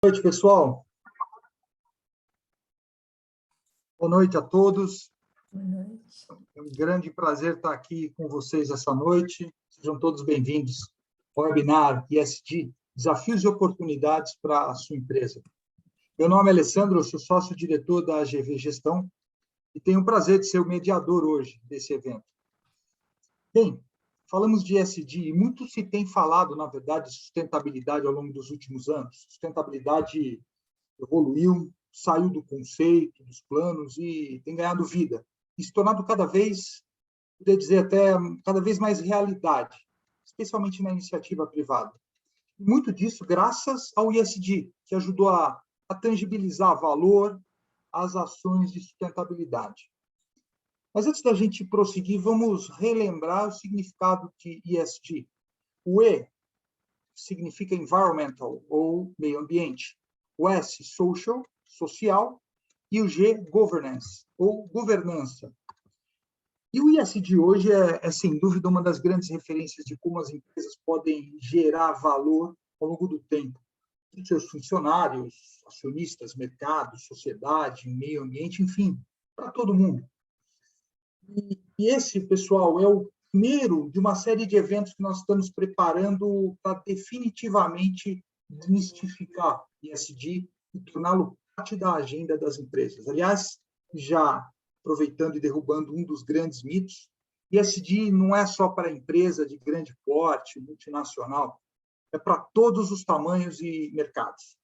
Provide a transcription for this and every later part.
Boa noite, pessoal. Boa noite a todos. Boa noite. É um grande prazer estar aqui com vocês essa noite. Sejam todos bem-vindos ao webinar ESG, Desafios e Oportunidades para a sua empresa. Meu nome é Alessandro, eu sou sócio-diretor da AGV Gestão e tenho o prazer de ser o mediador hoje desse evento. Bem, falamos de ESG e muito se tem falado, na verdade, de sustentabilidade ao longo dos últimos anos. Sustentabilidade evoluiu, saiu do conceito, dos planos e tem ganhado vida. E se tornado cada vez, poderia dizer até, cada vez mais realidade, especialmente na iniciativa privada. E muito disso graças ao ESG, que ajudou a tangibilizar valor às ações de sustentabilidade. Mas antes da gente prosseguir, vamos relembrar o significado de ESG. O E significa environmental, ou meio ambiente. O S, social, social, e o G, governance, ou governança. E o ESG hoje sem dúvida, uma das grandes referências de como as empresas podem gerar valor ao longo do tempo. Para os seus funcionários, acionistas, mercado, sociedade, meio ambiente, enfim, para todo mundo. E esse, pessoal, é o primeiro de uma série de eventos que nós estamos preparando para definitivamente desmistificar ESG e torná-lo parte da agenda das empresas. Aliás, já aproveitando e derrubando um dos grandes mitos, ESG não é só para empresa de grande porte, multinacional, é para todos os tamanhos e mercados.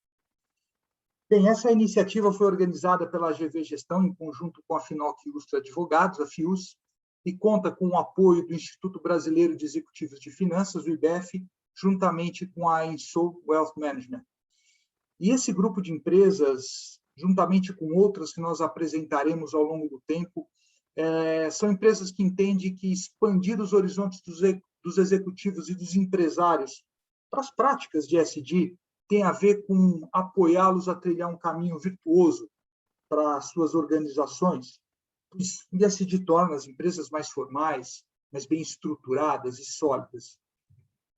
Bem, essa iniciativa foi organizada pela AGV Gestão, em conjunto com a Finoc Ilustre Advogados, a FIUS, e conta com o apoio do Instituto Brasileiro de Executivos de Finanças, o IBEF, juntamente com a Inso Wealth Management. E esse grupo de empresas, juntamente com outras que nós apresentaremos ao longo do tempo, são empresas que entendem que expandir os horizontes dos executivos e dos empresários para as práticas de ESG tem a ver com apoiá-los a trilhar um caminho virtuoso para as suas organizações. Isso ESG torna as empresas mais formais, mais bem estruturadas e sólidas.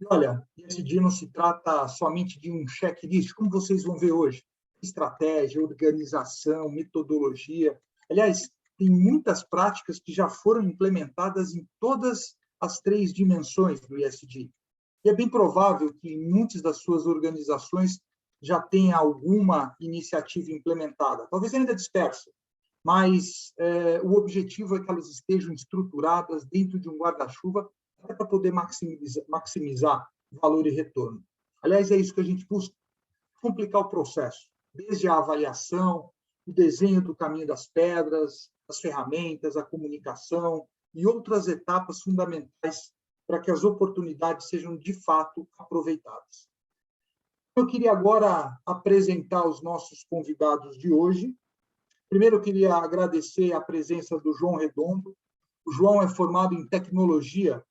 E olha, ESG não se trata somente de um checklist, como vocês vão ver hoje. Estratégia, organização, metodologia. Aliás, tem muitas práticas que já foram implementadas em todas as 3 dimensões do ESG. E é bem provável que muitas das suas organizações já tenham alguma iniciativa implementada, talvez ainda dispersa, mas o objetivo é que elas estejam estruturadas dentro de um guarda-chuva para poder maximizar valor e retorno. Aliás, é isso que a gente busca, complicar o processo, desde a avaliação, o desenho do caminho das pedras, as ferramentas, a comunicação e outras etapas fundamentais para que as oportunidades sejam, de fato, aproveitadas. Eu queria agora apresentar os nossos convidados de hoje. Primeiro, eu queria agradecer a presença do João Redondo. O João é formado em Tecnologia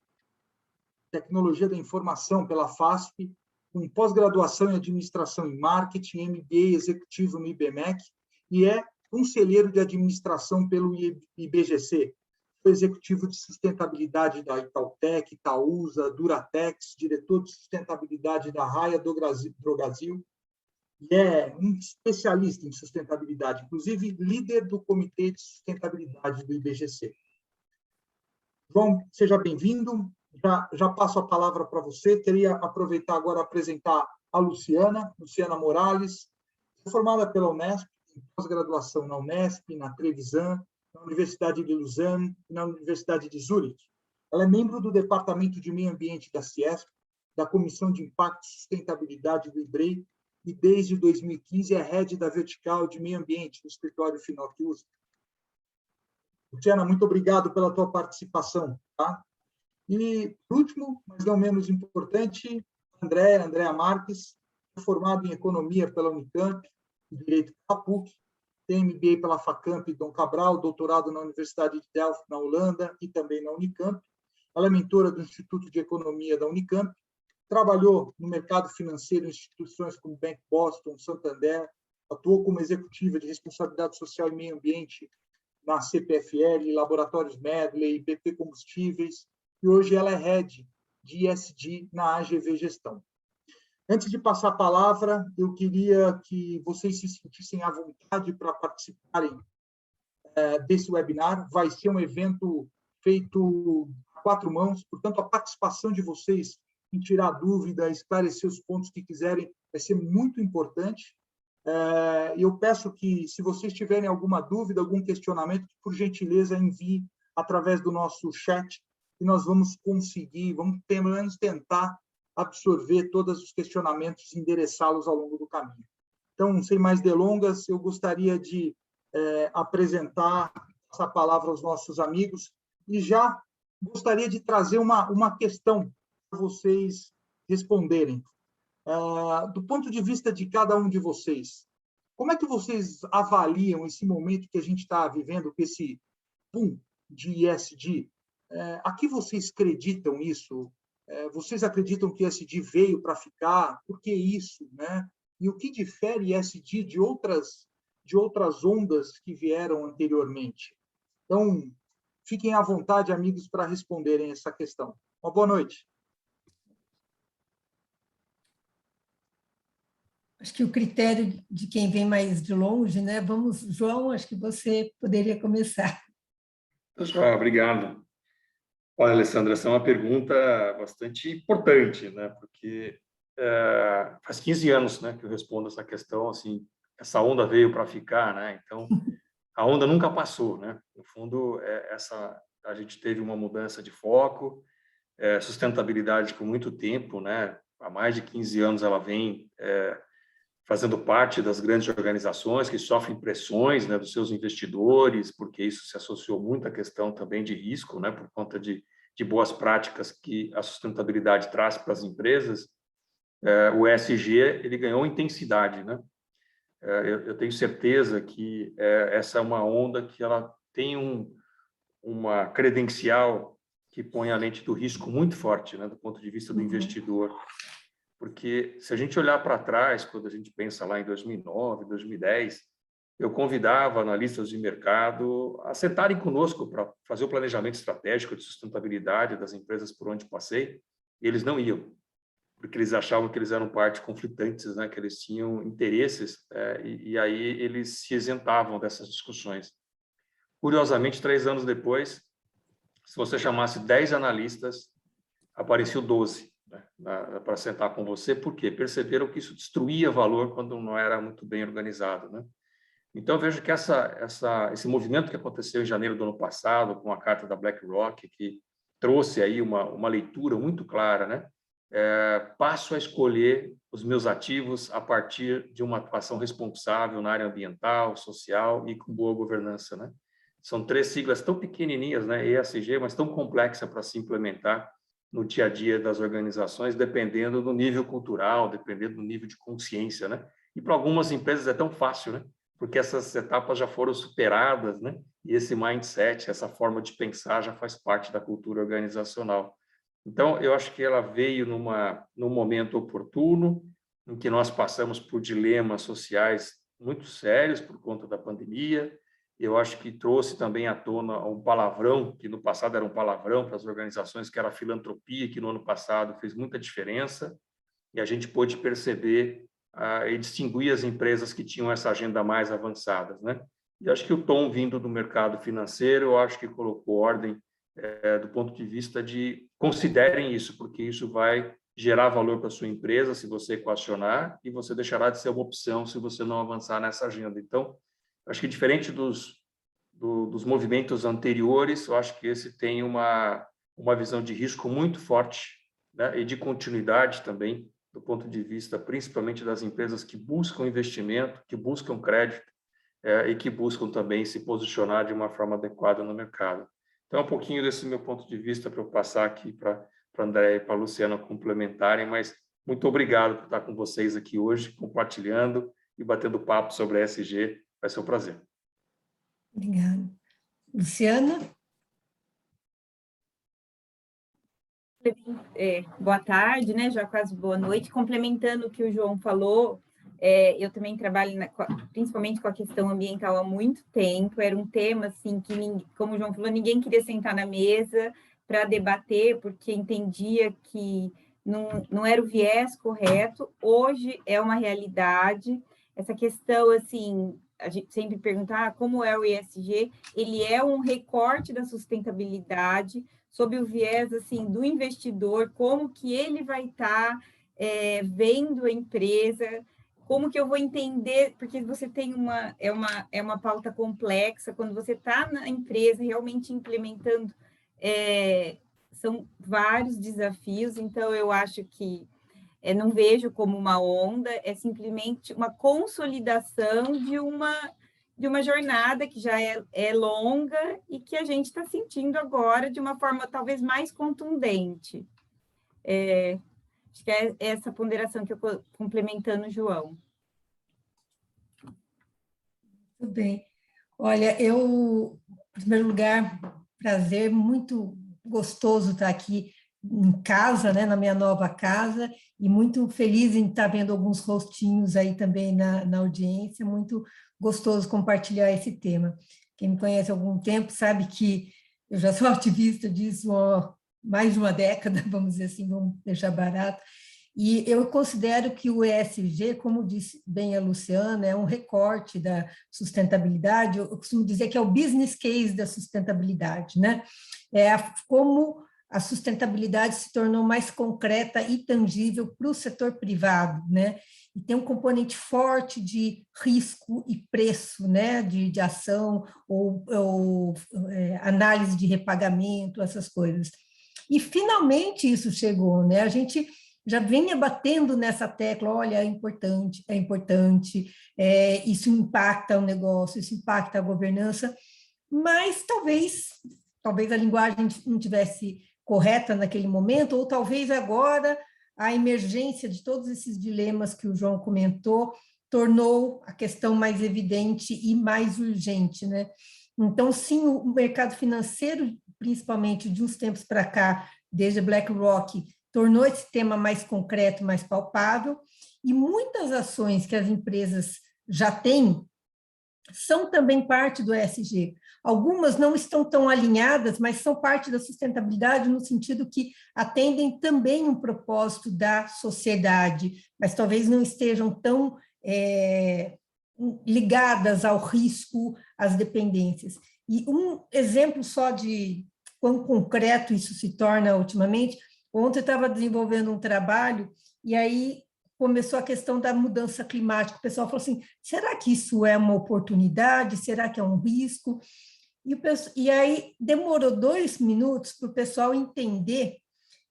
da Informação pela FASP, com pós-graduação em Administração e Marketing, MBA executivo no IBMEC, e é conselheiro de administração pelo IBGC, executivo de sustentabilidade da Itautec, Itaúsa, Duratex, diretor de sustentabilidade da Raia Drogasil, e é um especialista em sustentabilidade, inclusive líder do Comitê de Sustentabilidade do IBGC. João, seja bem-vindo. Já passo a palavra para você. Queria aproveitar agora para apresentar a Luciana Morales, formada pela Unesp, em pós-graduação na Unesp, na Trevisan, na Universidade de Lausanne e na Universidade de Zurique. Ela é membro do Departamento de Meio Ambiente da Ciesp, da Comissão de Impacto e Sustentabilidade do IBREI, e desde 2015 é head da vertical de Meio Ambiente no escritório Finoc Ilustre. Luciana, muito obrigado pela tua participação. Tá? E, por último, mas não menos importante, Andréa Marques, formado em Economia pela Unicamp, em Direito pela PUC, tem MBA pela Facamp Dom Cabral, doutorado na Universidade de Delft, na Holanda, e também na Unicamp. Ela é mentora do Instituto de Economia da Unicamp, trabalhou no mercado financeiro em instituições como Bank Boston, Santander, atuou como executiva de responsabilidade social e meio ambiente na CPFL, Laboratórios Medley, BP Combustíveis, e hoje ela é head de ESG na AGV Gestão. Antes de passar a palavra, eu queria que vocês se sentissem à vontade para participarem desse webinar. Vai ser um evento feito a 4 mãos, portanto, a participação de vocês em tirar dúvida, esclarecer os pontos que quiserem, vai ser muito importante. Eu peço que, se vocês tiverem alguma dúvida, algum questionamento, por gentileza, envie através do nosso chat, e nós vamos conseguir, vamos pelo menos tentar absorver todos os questionamentos e endereçá-los ao longo do caminho. Então, sem mais delongas, eu gostaria de apresentar essa palavra aos nossos amigos e já gostaria de trazer uma questão para vocês responderem. Do ponto de vista de cada um de vocês, como é que vocês avaliam esse momento que a gente está vivendo, com esse boom de ESG? A que vocês acreditam isso? Vocês acreditam que ESG veio para ficar? Por que isso, né? E o que difere ESG de outras ondas que vieram anteriormente? Então, fiquem à vontade, amigos, para responderem essa questão. Uma boa noite. Acho que o critério de quem vem mais de longe, né? Vamos, João, acho que você poderia começar. Obrigado. Olha, Alessandra, essa é uma pergunta bastante importante, né? Porque faz 15 anos, né, que eu respondo essa questão, assim, essa onda veio para ficar, né? Então, a onda nunca passou, né? No fundo, a gente teve uma mudança de foco, sustentabilidade por muito tempo, né? Há mais de 15 anos ela vem fazendo parte das grandes organizações que sofrem pressões, né, dos seus investidores, porque isso se associou muito à questão também de risco, né, por conta de boas práticas que a sustentabilidade traz para as empresas. O ESG ele ganhou intensidade, né? Eu tenho certeza que essa é uma onda que ela tem uma credencial que põe a lente do risco muito forte, né, do ponto de vista do investidor. Porque se a gente olhar para trás, quando a gente pensa lá em 2009, 2010, eu convidava analistas de mercado a sentarem conosco para fazer o planejamento estratégico de sustentabilidade das empresas por onde passei, e eles não iam, porque eles achavam que eles eram partes conflitantes, né, que eles tinham interesses, e aí eles se isentavam dessas discussões. Curiosamente, 3 anos depois, se você chamasse 10 analistas, apareceu 12. Para sentar com você, porque perceberam que isso destruía valor quando não era muito bem organizado, né? Então, eu vejo que esse movimento que aconteceu em janeiro do ano passado, com a carta da BlackRock, que trouxe aí uma leitura muito clara, né? Passo a escolher os meus ativos a partir de uma atuação responsável na área ambiental, social e com boa governança, né? São 3 siglas tão pequenininhas, né? ESG, mas tão complexa para se implementar no dia a dia das organizações, dependendo do nível cultural, dependendo do nível de consciência, né? E para algumas empresas é tão fácil, né? Porque essas etapas já foram superadas, né? E esse mindset, essa forma de pensar já faz parte da cultura organizacional. Então, eu acho que ela veio num momento oportuno, em que nós passamos por dilemas sociais muito sérios por conta da pandemia. Eu acho que trouxe também à tona um palavrão, que no passado era um palavrão para as organizações, que era a filantropia, que no ano passado fez muita diferença, e a gente pôde perceber e distinguir as empresas que tinham essa agenda mais avançadas, né? E acho que o tom vindo do mercado financeiro, eu acho que colocou ordem do ponto de vista de considerem isso, porque isso vai gerar valor para a sua empresa se você equacionar, e você deixará de ser uma opção se você não avançar nessa agenda. Então, acho que diferente dos movimentos anteriores, eu acho que esse tem uma visão de risco muito forte, né, e de continuidade também, do ponto de vista principalmente das empresas que buscam investimento, que buscam crédito e que buscam também se posicionar de uma forma adequada no mercado. Então, um pouquinho desse meu ponto de vista para eu passar aqui para André e para a Luciana complementarem, mas muito obrigado por estar com vocês aqui hoje, compartilhando e batendo papo sobre a ESG. Vai ser um prazer. Obrigada. Luciana? Boa tarde, né? Já quase boa noite. Complementando o que o João falou, eu também trabalho principalmente com a questão ambiental há muito tempo. Era um tema assim que, como o João falou, ninguém queria sentar na mesa para debater, porque entendia que não era o viés correto, hoje é uma realidade. Essa questão, assim, a gente sempre pergunta como é o ESG, ele é um recorte da sustentabilidade sob o viés, assim, do investidor, como que ele vai estar vendo a empresa, como que eu vou entender, porque você tem é uma pauta complexa, quando você está na empresa realmente implementando, são vários desafios, então eu acho que não vejo como uma onda, é simplesmente uma consolidação de uma jornada que já é longa e que a gente está sentindo agora de uma forma talvez mais contundente. Acho que é essa ponderação que eu estou complementando o João. Muito bem. Olha, eu, em primeiro lugar, prazer, muito gostoso estar aqui em casa, né, na minha nova casa, e muito feliz em estar vendo alguns rostinhos aí também na audiência, muito gostoso compartilhar esse tema. Quem me conhece há algum tempo sabe que eu já sou ativista disso há mais de uma década, vamos dizer assim, vamos deixar barato, e eu considero que o ESG, como disse bem a Luciana, é um recorte da sustentabilidade. Eu costumo dizer que é o business case da sustentabilidade, né? Como a sustentabilidade se tornou mais concreta e tangível para o setor privado, né? E tem um componente forte de risco e preço, né? De ação ou análise de repagamento, essas coisas. E finalmente isso chegou, né? A gente já vinha batendo nessa tecla, olha, é importante, isso impacta o negócio, isso impacta a governança, mas talvez a linguagem não tivesse correta naquele momento, ou talvez agora a emergência de todos esses dilemas que o João comentou tornou a questão mais evidente e mais urgente, né? Então, sim, o mercado financeiro, principalmente de uns tempos para cá, desde a BlackRock, tornou esse tema mais concreto, mais palpável, e muitas ações que as empresas já têm são também parte do ESG. Algumas não estão tão alinhadas, mas são parte da sustentabilidade no sentido que atendem também um propósito da sociedade, mas talvez não estejam tão ligadas ao risco, às dependências. E um exemplo só de quão concreto isso se torna ultimamente. Ontem eu estava desenvolvendo um trabalho e aí começou a questão da mudança climática. O pessoal falou assim, será que isso é uma oportunidade? Será que é um risco? E aí demorou 2 minutos para o pessoal entender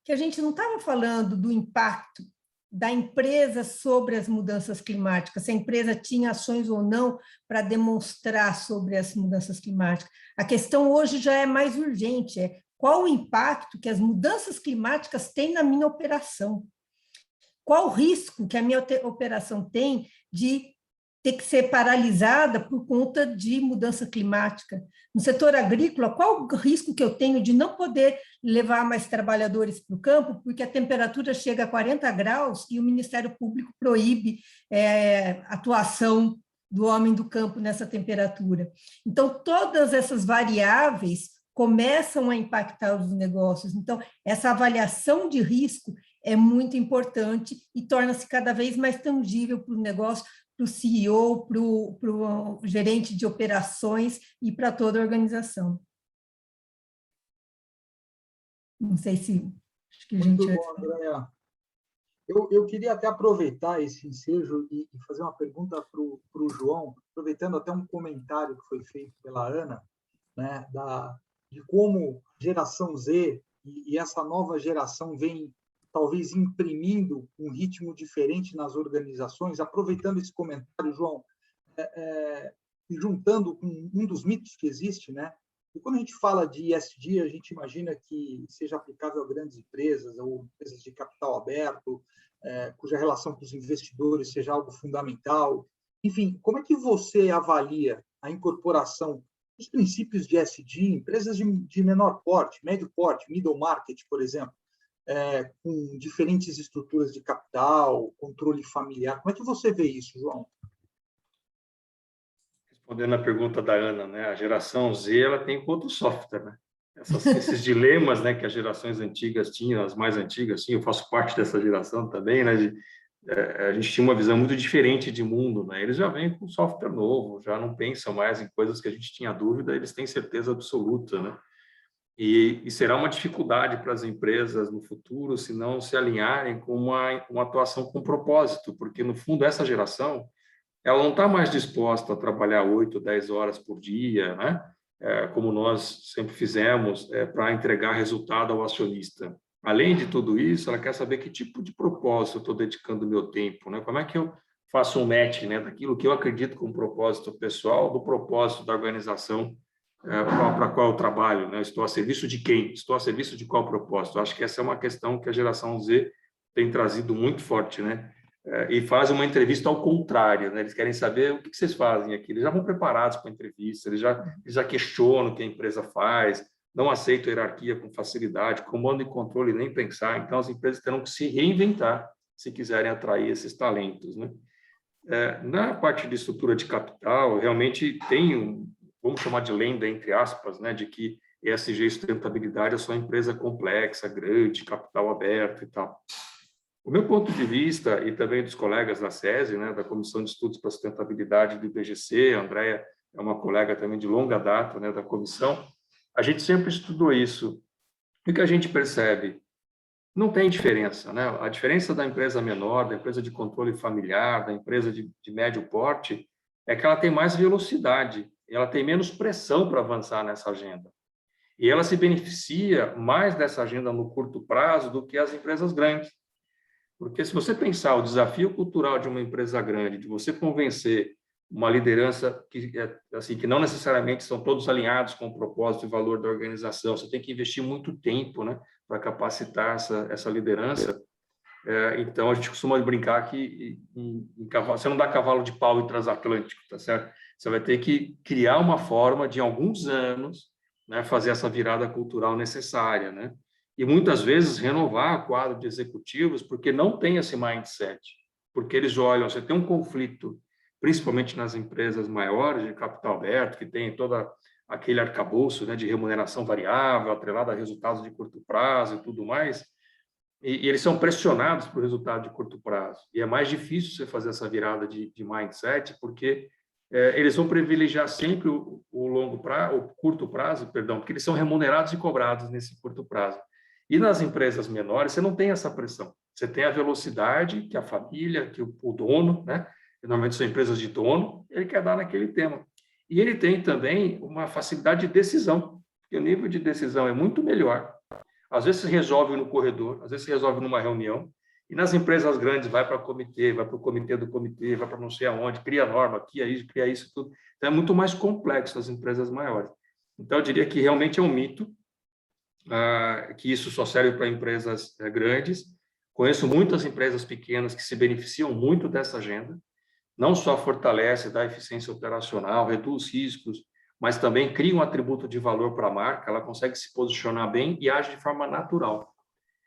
que a gente não estava falando do impacto da empresa sobre as mudanças climáticas, se a empresa tinha ações ou não para demonstrar sobre as mudanças climáticas. A questão hoje já é mais urgente, qual o impacto que as mudanças climáticas têm na minha operação? Qual o risco que a minha operação tem de ter que ser paralisada por conta de mudança climática? No setor agrícola, qual o risco que eu tenho de não poder levar mais trabalhadores para o campo, porque a temperatura chega a 40 graus e o Ministério Público proíbe a atuação do homem do campo nessa temperatura? Então, todas essas variáveis começam a impactar os negócios. Então, essa avaliação de risco é muito importante e torna-se cada vez mais tangível para o negócio, para o CEO, para o gerente de operações e para toda a organização. Não sei se... Acho que a gente... Muito bom, Andréa. Eu queria até aproveitar esse ensejo e fazer uma pergunta para o João, aproveitando até um comentário que foi feito pela Ana, né, de como geração Z e essa nova geração vem talvez imprimindo um ritmo diferente nas organizações. Aproveitando esse comentário, João, e juntando com um dos mitos que existe, né? E quando a gente fala de ESG, a gente imagina que seja aplicável a grandes empresas ou empresas de capital aberto, cuja relação com os investidores seja algo fundamental. Enfim, como é que você avalia a incorporação dos princípios de ESG em empresas de menor porte, médio porte, middle market, por exemplo, com diferentes estruturas de capital, controle familiar? Como é que você vê isso, João? Respondendo a pergunta da Ana, né? A geração Z ela tem enquanto software, né? esses dilemas, né, que as gerações antigas tinham, as mais antigas tinham, eu faço parte dessa geração também, né, a gente tinha uma visão muito diferente de mundo, né? Eles já vêm com software novo, já não pensam mais em coisas que a gente tinha dúvida, eles têm certeza absoluta, né? E será uma dificuldade para as empresas no futuro se não se alinharem com uma atuação com propósito, porque, no fundo, essa geração ela não está mais disposta a trabalhar 8, 10 horas por dia, né? Como nós sempre fizemos, para entregar resultado ao acionista. Além de tudo isso, ela quer saber que tipo de propósito eu estou dedicando o meu tempo, né? Como é que eu faço um match, né, daquilo que eu acredito como propósito pessoal, do propósito da organização para qual eu trabalho, né? Estou a serviço de quem? Estou a serviço de qual propósito? Acho que essa é uma questão que a geração Z tem trazido muito forte, né? E faz uma entrevista ao contrário, né? Eles querem saber o que vocês fazem aqui. Eles já vão preparados para a entrevista, eles já questionam o que a empresa faz, não aceitam hierarquia com facilidade, comando e controle nem pensar. Então, as empresas terão que se reinventar se quiserem atrair esses talentos, né? Na parte de estrutura de capital, realmente tem vamos chamar de lenda, entre aspas, né, de que ESG e sustentabilidade é só empresa complexa, grande, capital aberto e tal. O meu ponto de vista, e também dos colegas da SESI, né, da Comissão de Estudos para a Sustentabilidade do IBGC, a Andréia é uma colega também de longa data, né, da comissão, a gente sempre estudou isso. E o que a gente percebe? Não tem diferença, né? A diferença da empresa menor, da empresa de controle familiar, da empresa de médio porte, é que ela tem mais velocidade, ela tem menos pressão para avançar nessa agenda. E ela se beneficia mais dessa agenda no curto prazo do que as empresas grandes. Porque se você pensar o desafio cultural de uma empresa grande, de você convencer uma liderança que não necessariamente são todos alinhados com o propósito e valor da organização, você tem que investir muito tempo, né, para capacitar essa liderança. Então, a gente costuma brincar que você não dá cavalo de pau em transatlântico, tá certo? Você vai ter que criar uma forma de, em alguns anos, né, fazer essa virada cultural necessária, né? E muitas vezes renovar o quadro de executivos, porque não tem esse mindset, porque eles olham, você tem um conflito, principalmente nas empresas maiores de capital aberto, que tem todo aquele arcabouço, né, de remuneração variável, atrelado a resultados de curto prazo e tudo mais, e eles são pressionados por resultado de curto prazo. E é mais difícil você fazer essa virada de mindset, porque eles vão privilegiar sempre o longo prazo, o curto prazo, perdão, porque eles são remunerados e cobrados nesse curto prazo. E nas empresas menores, você não tem essa pressão. Você tem a velocidade que a família, que o dono, né? Normalmente são empresas de dono, ele quer dar naquele tema. E ele tem também uma facilidade de decisão, porque o nível de decisão é muito melhor. Às vezes se resolve no corredor, às vezes se resolve numa reunião, e nas empresas grandes vai para o comitê, vai para o comitê do comitê, vai para não sei aonde, cria norma, cria isso tudo. Então, é muito mais complexo as empresas maiores. Então, eu diria que realmente é um mito, que isso só serve para empresas grandes. Conheço muitas empresas pequenas que se beneficiam muito dessa agenda, não só fortalece, dá eficiência operacional, reduz riscos, mas também cria um atributo de valor para a marca, ela consegue se posicionar bem e age de forma natural.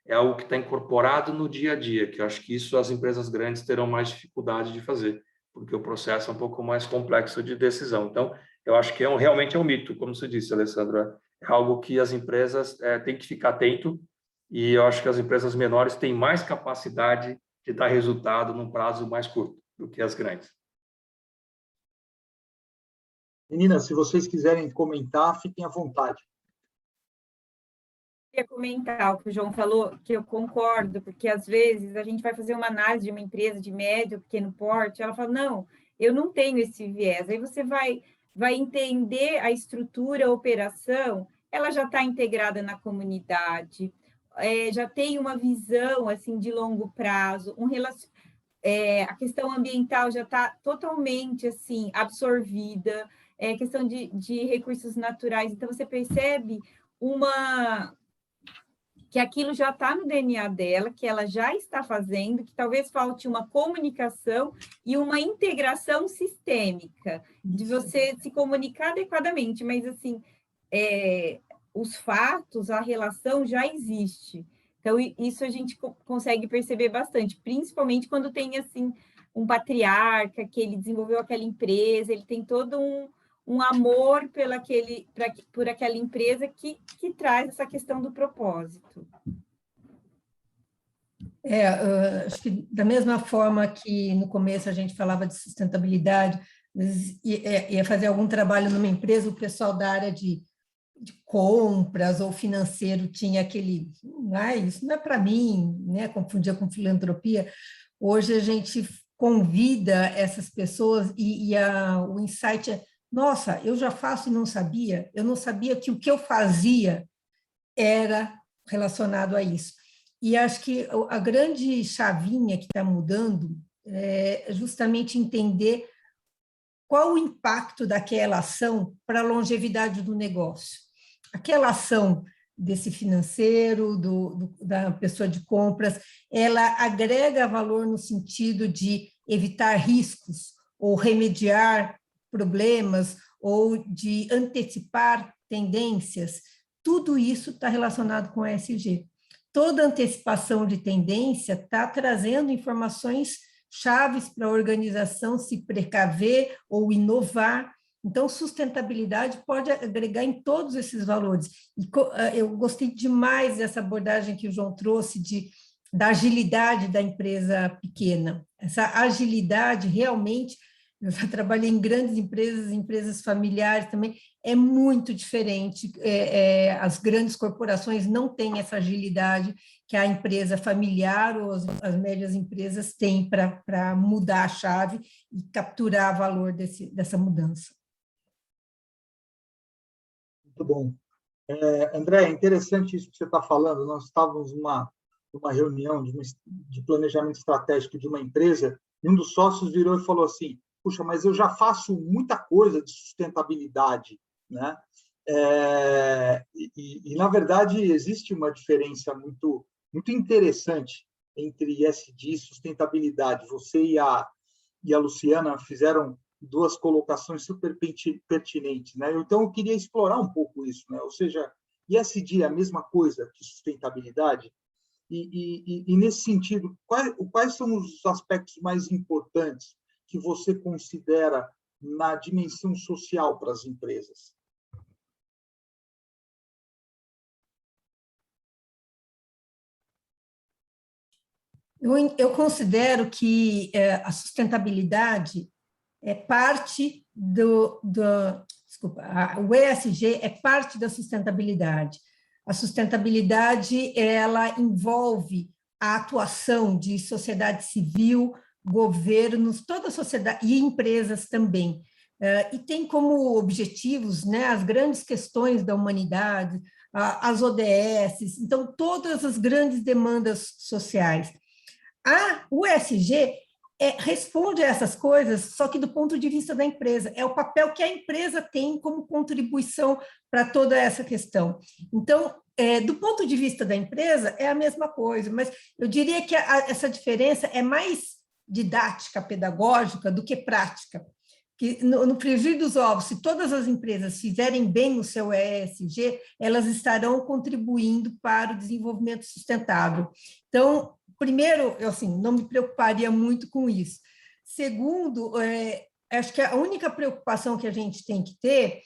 É algo que está incorporado no dia a dia, que eu acho que isso as empresas grandes terão mais dificuldade de fazer, porque o processo é um pouco mais complexo de decisão. Então, eu acho que realmente é um mito, como você disse, Alessandra, é algo que as empresas têm que ficar atento, e eu acho que as empresas menores têm mais capacidade de dar resultado num prazo mais curto do que as grandes. Meninas, se vocês quiserem comentar, fiquem à vontade. Eu queria comentar o que o João falou, que eu concordo, porque às vezes a gente vai fazer uma análise de uma empresa de médio, pequeno porte, ela fala, não, eu não tenho esse viés. Aí você vai entender a estrutura, a operação, ela já está integrada na comunidade, já tem uma visão assim de longo prazo, a questão ambiental já está totalmente assim absorvida, questão de recursos naturais, então você percebe que aquilo já está no DNA dela, que ela já está fazendo, que talvez falte uma comunicação e uma integração sistêmica, de você se comunicar adequadamente, mas assim, os fatos, a relação já existe. Então, isso a gente consegue perceber bastante, principalmente quando tem assim um patriarca, que ele desenvolveu aquela empresa, ele tem todo um amor por aquela empresa que traz essa questão do propósito. Acho que da mesma forma que no começo a gente falava de sustentabilidade, ia fazer algum trabalho numa empresa, o pessoal da área de compras ou financeiro tinha aquele, isso não é para mim, né? Confundia com filantropia. Hoje a gente convida essas pessoas o insight é, nossa, eu já faço e não sabia, eu não sabia que o que eu fazia era relacionado a isso. E acho que a grande chavinha que está mudando é justamente entender qual o impacto daquela ação para a longevidade do negócio. Aquela ação desse financeiro, da pessoa de compras, ela agrega valor no sentido de evitar riscos ou remediar problemas ou de antecipar tendências. Tudo isso está relacionado com ESG. Toda antecipação de tendência está trazendo informações chaves para a organização se precaver ou inovar. Então, sustentabilidade pode agregar em todos esses valores. E eu gostei demais dessa abordagem que o João trouxe da agilidade da empresa pequena. Essa agilidade realmente, eu já trabalhei em grandes empresas, empresas familiares também, é muito diferente. As grandes corporações não têm essa agilidade que a empresa familiar ou as médias empresas têm para mudar a chave e capturar valor dessa mudança. Muito bom. André, é interessante isso que você está falando. Nós estávamos numa reunião de planejamento estratégico de uma empresa e um dos sócios virou e falou assim, puxa, mas eu já faço muita coisa de sustentabilidade, né? Na verdade, existe uma diferença muito interessante entre ESG e sustentabilidade. Você e a Luciana fizeram duas colocações super pertinentes, né? Então, eu queria explorar um pouco isso, né? Ou seja, ESG é a mesma coisa que sustentabilidade? E nesse sentido, quais são os aspectos mais importantes que você considera na dimensão social para as empresas? Eu considero que a sustentabilidade é parte o ESG é parte da sustentabilidade. A sustentabilidade, ela envolve a atuação de sociedade civil, governos, toda a sociedade e empresas também. E tem como objetivos, né, as grandes questões da humanidade, as ODS, então todas as grandes demandas sociais. O ESG responde a essas coisas, só que do ponto de vista da empresa, é o papel que a empresa tem como contribuição para toda essa questão. Então, do ponto de vista da empresa, é a mesma coisa, mas eu diria que essa diferença é mais didática, pedagógica, do que prática. Que no frigir dos ovos, se todas as empresas fizerem bem o seu ESG, elas estarão contribuindo para o desenvolvimento sustentável. Então, primeiro, eu assim, não me preocuparia muito com isso. Segundo, acho que a única preocupação que a gente tem que ter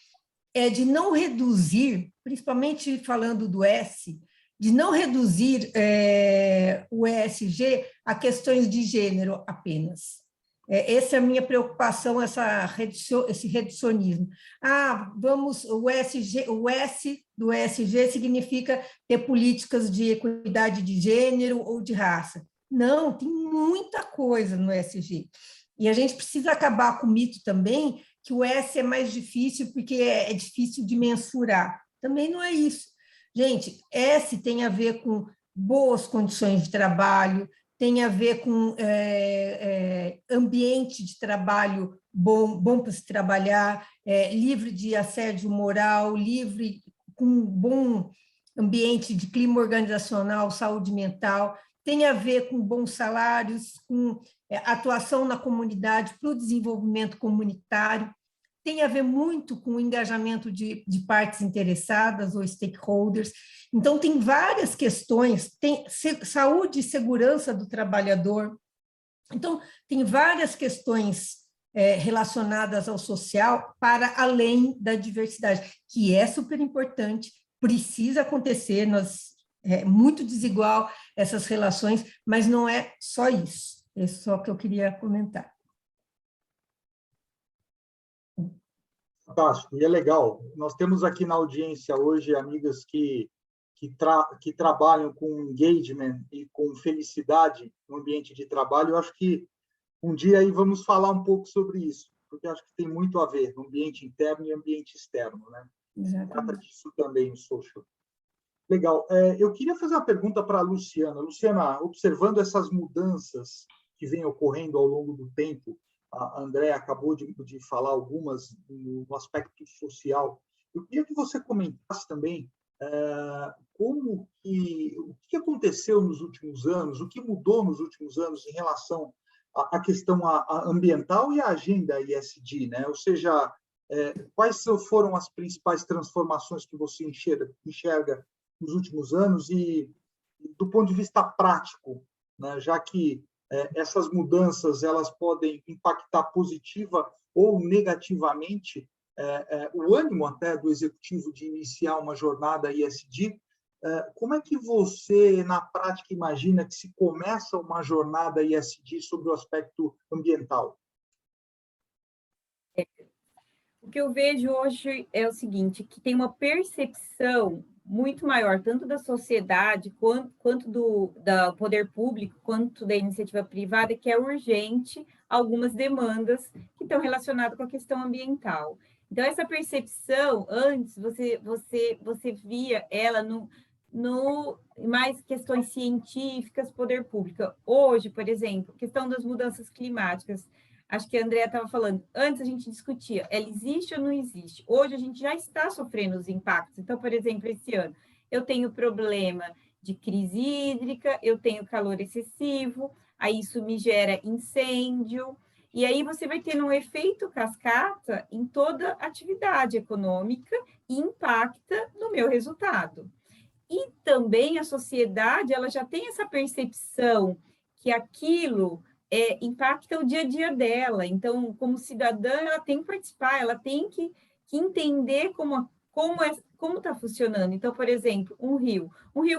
é de não reduzir, principalmente falando do S, de não reduzir o ESG a questões de gênero apenas. Essa é a minha preocupação, esse reducionismo. O S do ESG significa ter políticas de equidade de gênero ou de raça. Não, tem muita coisa no ESG. E a gente precisa acabar com o mito também que o S é mais difícil porque é difícil de mensurar. Também não é isso. Gente, S tem a ver com boas condições de trabalho, tem a ver com ambiente de trabalho bom para se trabalhar, livre de assédio moral, com um bom ambiente de clima organizacional, saúde mental, tem a ver com bons salários, com atuação na comunidade para o desenvolvimento comunitário, tem a ver muito com o engajamento de partes interessadas ou stakeholders. Então, tem várias questões, tem saúde e segurança do trabalhador. Então, tem várias questões relacionadas ao social para além da diversidade, que é super importante, precisa acontecer, é muito desigual essas relações, mas não é só isso. É só o que eu queria comentar. Fantástico, e é legal. Nós temos aqui na audiência hoje amigas que trabalham com engagement e com felicidade no ambiente de trabalho. Eu acho que um dia aí vamos falar um pouco sobre isso, porque acho que tem muito a ver no ambiente interno e ambiente externo, né? Trata disso também o social. Legal. Eu queria fazer uma pergunta para a Luciana. Luciana, observando essas mudanças que vêm ocorrendo ao longo do tempo, a Andréa acabou de falar algumas no aspecto social. Eu queria que você comentasse também o que aconteceu nos últimos anos, o que mudou nos últimos anos em relação à questão ambiental e à agenda ESG, né? Ou seja, quais foram as principais transformações que você enxerga nos últimos anos e, do ponto de vista prático, né? Já que essas mudanças elas podem impactar positiva ou negativamente o ânimo até do executivo de iniciar uma jornada ESG. Como é que você, na prática, imagina que se começa uma jornada ESG sobre o aspecto ambiental? O que eu vejo hoje é o seguinte, que tem uma percepção muito maior, tanto da sociedade, quanto do poder público, quanto da iniciativa privada, que é urgente algumas demandas que estão relacionadas com a questão ambiental. Então, essa percepção, antes, você via ela no mais questões científicas, poder público. Hoje, por exemplo, questão das mudanças climáticas, acho que a Andrea estava falando, antes a gente discutia, ela existe ou não existe? Hoje a gente já está sofrendo os impactos. Então, por exemplo, esse ano, eu tenho problema de crise hídrica, eu tenho calor excessivo, aí isso me gera incêndio, e aí você vai ter um efeito cascata em toda atividade econômica e impacta no meu resultado. E também a sociedade, ela já tem essa percepção que aquilo impacta o dia a dia dela. Então, como cidadã, ela tem que participar, ela tem que entender como está funcionando. Então, por exemplo, um rio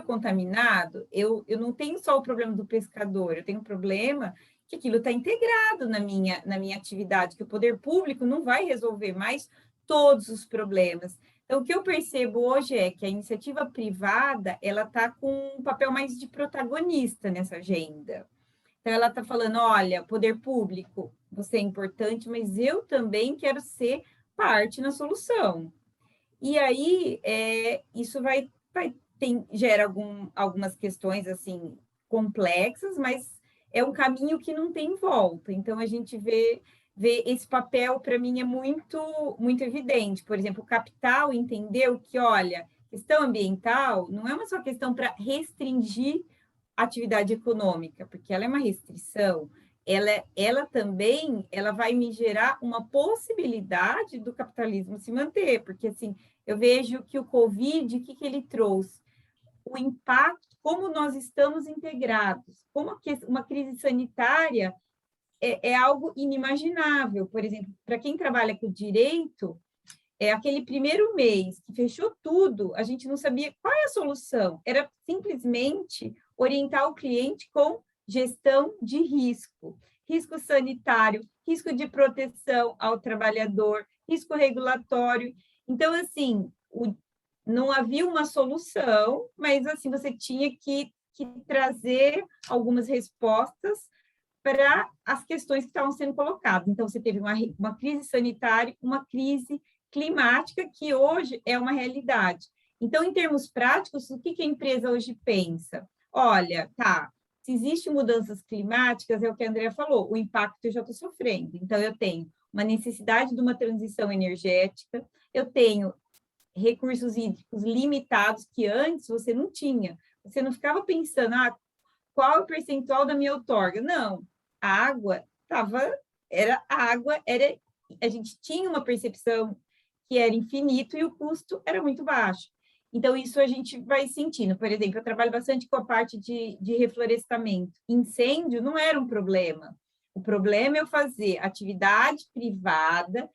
contaminado, eu não tenho só o problema do pescador, eu tenho um problema que aquilo está integrado na minha atividade, que o poder público não vai resolver mais todos os problemas. Então, o que eu percebo hoje é que a iniciativa privada ela está com um papel mais de protagonista nessa agenda. Então, ela está falando, olha, poder público, você é importante, mas eu também quero ser parte na solução. E aí, isso gera algumas questões, assim, complexas, mas é um caminho que não tem volta. Então, a gente vê esse papel, para mim, é muito, muito evidente. Por exemplo, o capital entendeu que, olha, questão ambiental não é uma só questão para restringir a atividade econômica, porque ela é uma restrição, ela também vai me gerar uma possibilidade do capitalismo se manter, porque, assim, eu vejo que o Covid, o que ele trouxe? O impacto, como nós estamos integrados, como uma crise sanitária é algo inimaginável. Por exemplo, para quem trabalha com direito, aquele primeiro mês que fechou tudo, a gente não sabia qual é a solução. Era simplesmente orientar o cliente com gestão de risco sanitário, risco de proteção ao trabalhador, risco regulatório. Então, assim, não havia uma solução, mas assim você tinha que trazer algumas respostas para as questões que estavam sendo colocadas. Então, você teve uma crise sanitária, uma crise climática, que hoje é uma realidade. Então, em termos práticos, o que a empresa hoje pensa? Olha, se existem mudanças climáticas, é o que a Andrea falou, o impacto eu já estou sofrendo. Então, eu tenho uma necessidade de uma transição energética, eu tenho recursos hídricos limitados que antes você não tinha. Você não ficava pensando, qual é o percentual da minha outorga? Não, a água a gente tinha uma percepção que era infinito e o custo era muito baixo. Então, isso a gente vai sentindo. Por exemplo, eu trabalho bastante com a parte de reflorestamento. Incêndio não era um problema. O problema é eu fazer atividade privada,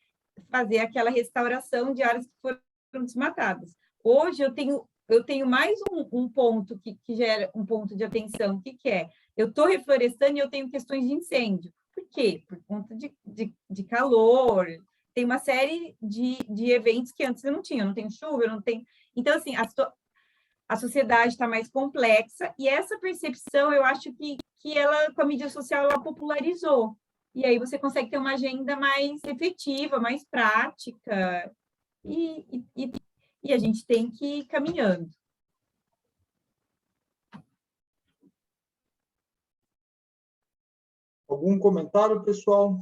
fazer aquela restauração de áreas que foram desmatadas. Hoje eu tenho mais um ponto que gera um ponto de atenção. O que é? Eu estou reflorestando e eu tenho questões de incêndio. Por quê? Por conta de calor. Tem uma série de eventos que antes eu não tinha. Eu não tenho chuva, eu não tenho... Então, assim, a sociedade está mais complexa e essa percepção, eu acho que ela, com a mídia social, ela popularizou. E aí você consegue ter uma agenda mais efetiva, mais prática. E a gente tem que ir caminhando. Algum comentário, pessoal?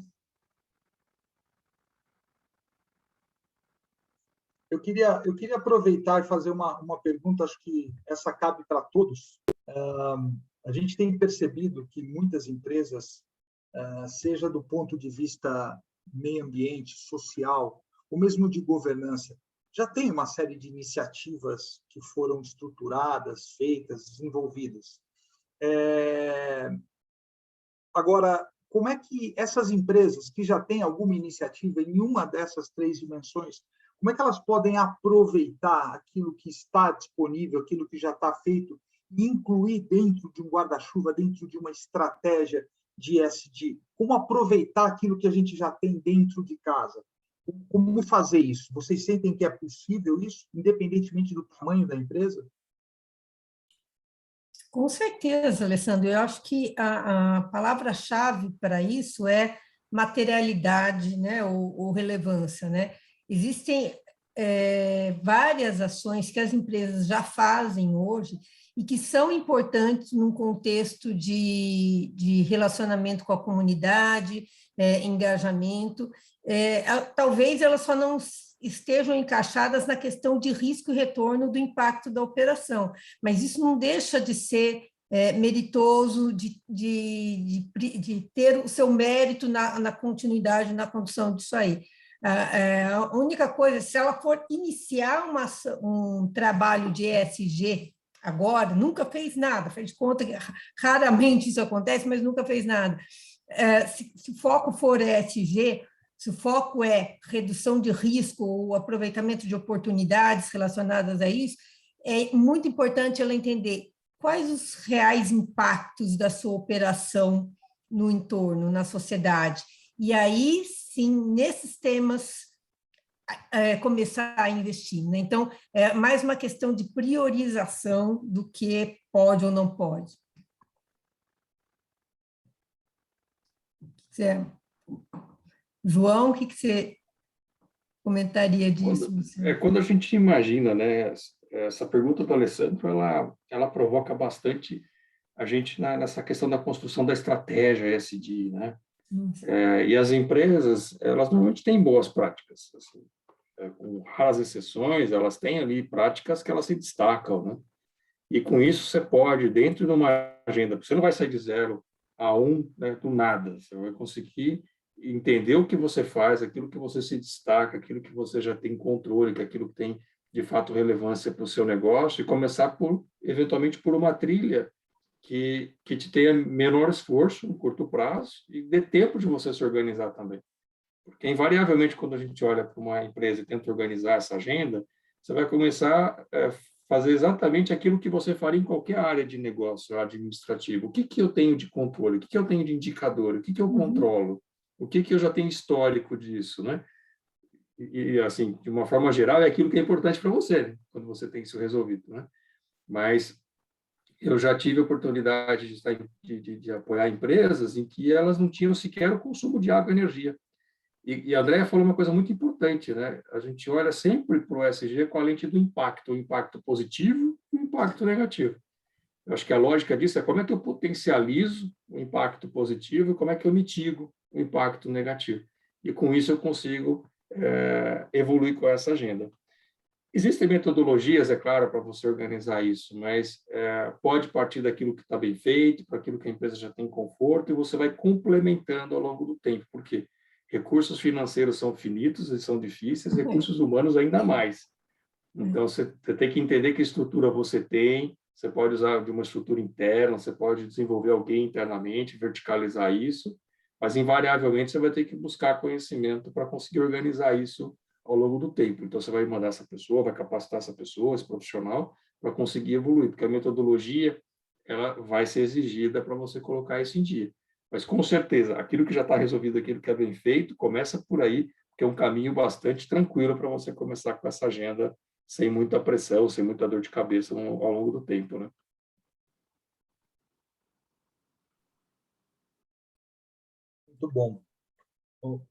Eu queria aproveitar e fazer uma pergunta, acho que essa cabe para todos. A gente tem percebido que muitas empresas, seja do ponto de vista meio ambiente, social, ou mesmo de governança, já tem uma série de iniciativas que foram estruturadas, feitas, desenvolvidas. Agora, como é que essas empresas que já têm alguma iniciativa em uma dessas 3 dimensões, como é que elas podem aproveitar aquilo que está disponível, aquilo que já está feito, e incluir dentro de um guarda-chuva, dentro de uma estratégia de ESG? Como aproveitar aquilo que a gente já tem dentro de casa? Como fazer isso? Vocês sentem que é possível isso, independentemente do tamanho da empresa? Com certeza, Alessandro. Eu acho que a palavra-chave para isso é materialidade, né, ou relevância, né? Existem várias ações que as empresas já fazem hoje e que são importantes num contexto de relacionamento com a comunidade, engajamento. Talvez elas só não estejam encaixadas na questão de risco e retorno do impacto da operação, mas isso não deixa de ser meritoso, de ter o seu mérito na continuidade, na condução disso aí. A única coisa, se ela for iniciar um trabalho de ESG agora, nunca fez nada, fez de conta que raramente isso acontece, mas nunca fez nada. Se o foco for ESG, se o foco é redução de risco ou aproveitamento de oportunidades relacionadas a isso, é muito importante ela entender quais os reais impactos da sua operação no entorno, na sociedade. E aí, sim, nesses temas, começar a investir, né? Então, é mais uma questão de priorização do que pode ou não pode. Certo. João, o que você comentaria disso? Quando a gente imagina, né, essa pergunta do Alessandro, ela provoca bastante a gente nessa questão da construção da estratégia ESG, né? E as empresas, elas normalmente têm boas práticas, assim, com raras exceções, elas têm ali práticas que elas se destacam, né? E com isso você pode, dentro de uma agenda, você não vai sair de 0 a 1, né, do nada, você vai conseguir entender o que você faz, aquilo que você se destaca, aquilo que você já tem controle, que aquilo que tem de fato relevância para o seu negócio, e começar eventualmente por uma trilha que te tenha menor esforço no curto prazo e dê tempo de você se organizar também. Porque, invariavelmente, quando a gente olha para uma empresa e tenta organizar essa agenda, você vai começar a fazer exatamente aquilo que você faria em qualquer área de negócio administrativo. O que eu tenho de controle? O que eu tenho de indicador? O que eu controlo? O que eu já tenho histórico disso, né? E, assim, de uma forma geral, é aquilo que é importante para você, né? Quando você tem isso resolvido, né? Mas eu já tive a oportunidade de apoiar empresas em que elas não tinham sequer o consumo de água e energia. E a Andrea falou uma coisa muito importante, né? A gente olha sempre para o ESG com a lente do impacto, o impacto positivo e o impacto negativo. Eu acho que a lógica disso é como é que eu potencializo o impacto positivo e como é que eu mitigo o impacto negativo. E com isso eu consigo evoluir com essa agenda. Existem metodologias, é claro, para você organizar isso, mas pode partir daquilo que está bem feito, para aquilo que a empresa já tem conforto, e você vai complementando ao longo do tempo. Por quê? Recursos financeiros são finitos e são difíceis, recursos humanos ainda mais. Então, você tem que entender que estrutura você tem, você pode usar de uma estrutura interna, você pode desenvolver alguém internamente, verticalizar isso, mas invariavelmente você vai ter que buscar conhecimento para conseguir organizar isso ao longo do tempo. Então, você vai mandar essa pessoa, vai capacitar essa pessoa, esse profissional, para conseguir evoluir, porque a metodologia ela vai ser exigida para você colocar isso em dia. Mas, com certeza, aquilo que já está resolvido, aquilo que é bem feito, começa por aí, que é um caminho bastante tranquilo para você começar com essa agenda sem muita pressão, sem muita dor de cabeça ao longo do tempo, né? Muito bom.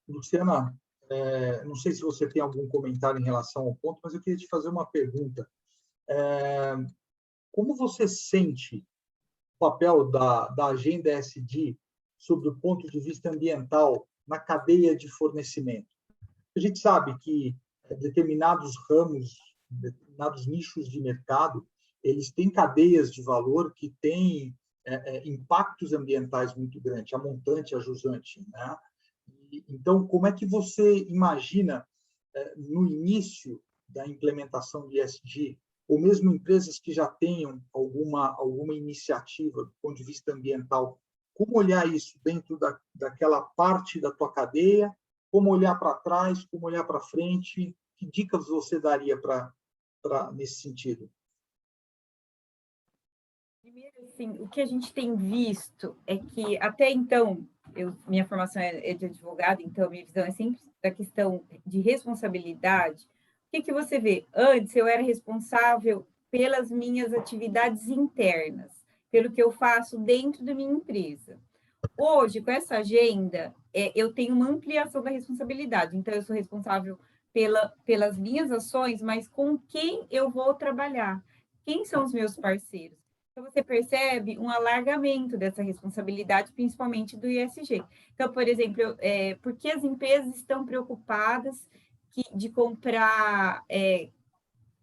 Luciana, não sei se você tem algum comentário em relação ao ponto, mas eu queria te fazer uma pergunta. Como você sente o papel da agenda ESG sobre o ponto de vista ambiental na cadeia de fornecimento? A gente sabe que determinados ramos, determinados nichos de mercado, eles têm cadeias de valor que têm impactos ambientais muito grandes, a montante, a jusante, né? Então, como é que você imagina, no início da implementação de ESG, ou mesmo empresas que já tenham alguma iniciativa do ponto de vista ambiental, como olhar isso dentro daquela parte da tua cadeia, como olhar para trás, como olhar para frente, que dicas você daria nesse sentido? Primeiro, assim, o que a gente tem visto é que, até então, minha formação é de advogado, então minha visão é sempre da questão de responsabilidade. O que você vê? Antes, eu era responsável pelas minhas atividades internas, pelo que eu faço dentro da minha empresa. Hoje, com essa agenda, eu tenho uma ampliação da responsabilidade. Então, eu sou responsável pelas minhas ações, mas com quem eu vou trabalhar? Quem são os meus parceiros? Então, você percebe um alargamento dessa responsabilidade, principalmente do ESG. Então, por exemplo, por que as empresas estão preocupadas de comprar,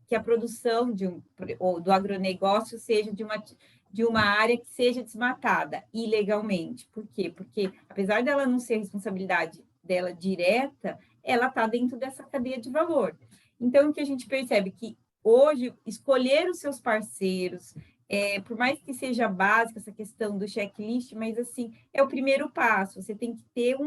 que a produção do agronegócio seja de uma área que seja desmatada ilegalmente? Por quê? Porque, apesar dela não ser responsabilidade dela direta, ela está dentro dessa cadeia de valor. Então, o que a gente percebe que hoje, escolher os seus parceiros, por mais que seja básica essa questão do checklist, mas assim, é o primeiro passo. Você tem que ter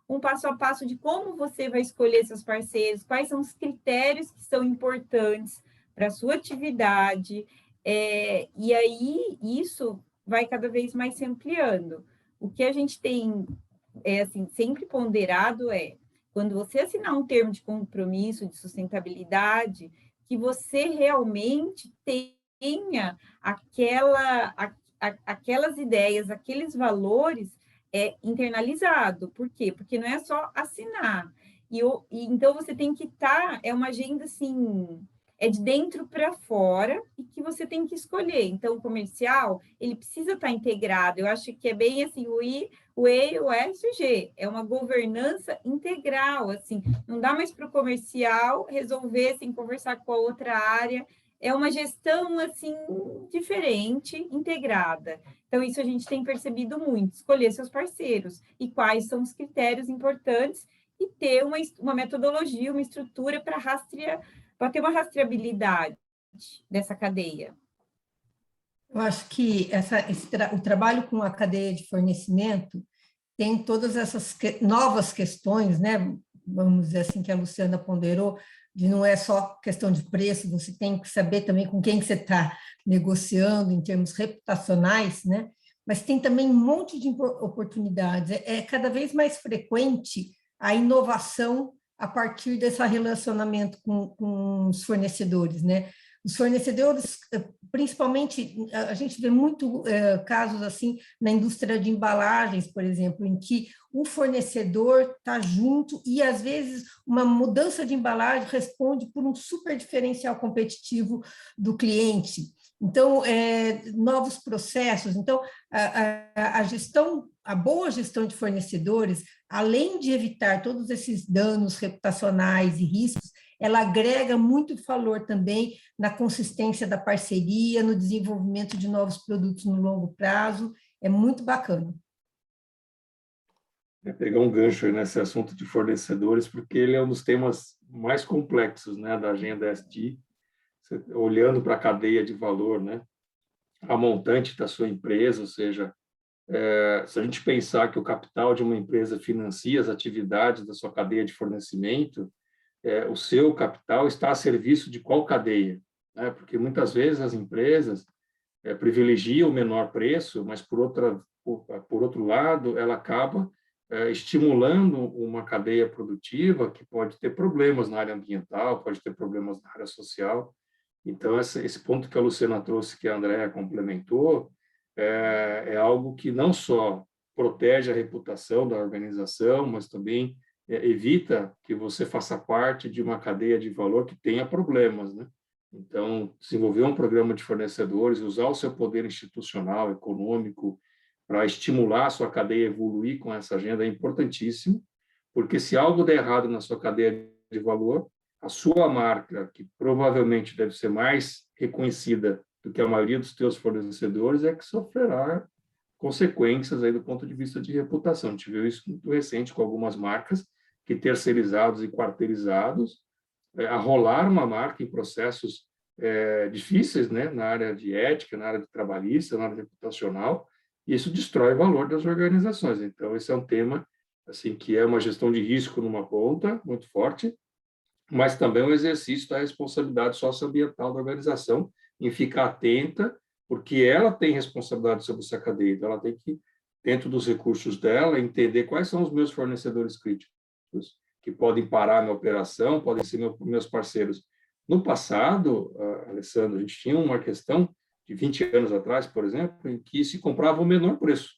um passo a passo de como você vai escolher seus parceiros, quais são os critérios que são importantes para a sua atividade, e aí isso vai cada vez mais se ampliando. O que a gente tem assim, sempre ponderado quando você assinar um termo de compromisso de sustentabilidade, que você realmente tenha aquelas ideias, aqueles valores internalizado. Por quê? Porque não é só assinar. Então, você tem que estar... É uma agenda, assim... de dentro para fora e que você tem que escolher. Então, o comercial, ele precisa estar integrado. Eu acho que é bem assim, o E, o S e o G. É uma governança integral, assim. Não dá mais para o comercial resolver sem conversar com a outra área. É uma gestão, assim, diferente, integrada. Então, isso a gente tem percebido muito. Escolher seus parceiros e quais são os critérios importantes e ter uma metodologia, uma estrutura para ter uma rastreabilidade dessa cadeia. Eu acho que o trabalho com a cadeia de fornecimento tem todas essas novas questões, né? Vamos dizer assim, que a Luciana ponderou, de não é só questão de preço, você tem que saber também com quem que você está negociando em termos reputacionais, né? Mas tem também um monte de oportunidades. É cada vez mais frequente a inovação a partir desse relacionamento com os fornecedores, né? Os fornecedores, principalmente, a gente vê muito casos assim na indústria de embalagens, por exemplo, em que o fornecedor está junto e, às vezes, uma mudança de embalagem responde por um super diferencial competitivo do cliente. Então, novos processos. Então, a boa gestão de fornecedores, além de evitar todos esses danos reputacionais e riscos, ela agrega muito valor também na consistência da parceria, no desenvolvimento de novos produtos no longo prazo. É muito bacana. Pegar um gancho aí nesse assunto de fornecedores, porque ele é um dos temas mais complexos, né, da agenda ESG, olhando para a cadeia de valor, né, a montante da sua empresa, ou seja, Se a gente pensar que o capital de uma empresa financia as atividades da sua cadeia de fornecimento, o seu capital está a serviço de qual cadeia? Né? Porque muitas vezes as empresas privilegiam o menor preço, mas por outro lado, ela acaba estimulando uma cadeia produtiva que pode ter problemas na área ambiental, pode ter problemas na área social. Então, esse ponto que a Luciana trouxe, que a Andrea complementou, é algo que não só protege a reputação da organização, mas também evita que você faça parte de uma cadeia de valor que tenha problemas, né? Então, desenvolver um programa de fornecedores, usar o seu poder institucional, econômico, para estimular a sua cadeia a evoluir com essa agenda é importantíssimo, porque se algo der errado na sua cadeia de valor, a sua marca, que provavelmente deve ser mais reconhecida do que a maioria dos teus fornecedores, é que sofrerá consequências aí do ponto de vista de reputação. A gente viu isso muito recente com algumas marcas que terceirizados e quarteirizados arrolar uma marca em processos difíceis, né, na área de ética, na área de trabalhista, na área reputacional, e isso destrói o valor das organizações. Então, esse é um tema assim que é uma gestão de risco numa ponta muito forte, mas também um exercício da responsabilidade socioambiental da organização em ficar atenta, porque ela tem responsabilidade sobre essa cadeia, então ela tem que, dentro dos recursos dela, entender quais são os meus fornecedores críticos, que podem parar a minha operação, podem ser meus parceiros. No passado, Alessandro, a gente tinha uma questão de 20 anos atrás, por exemplo, em que se comprava o menor preço,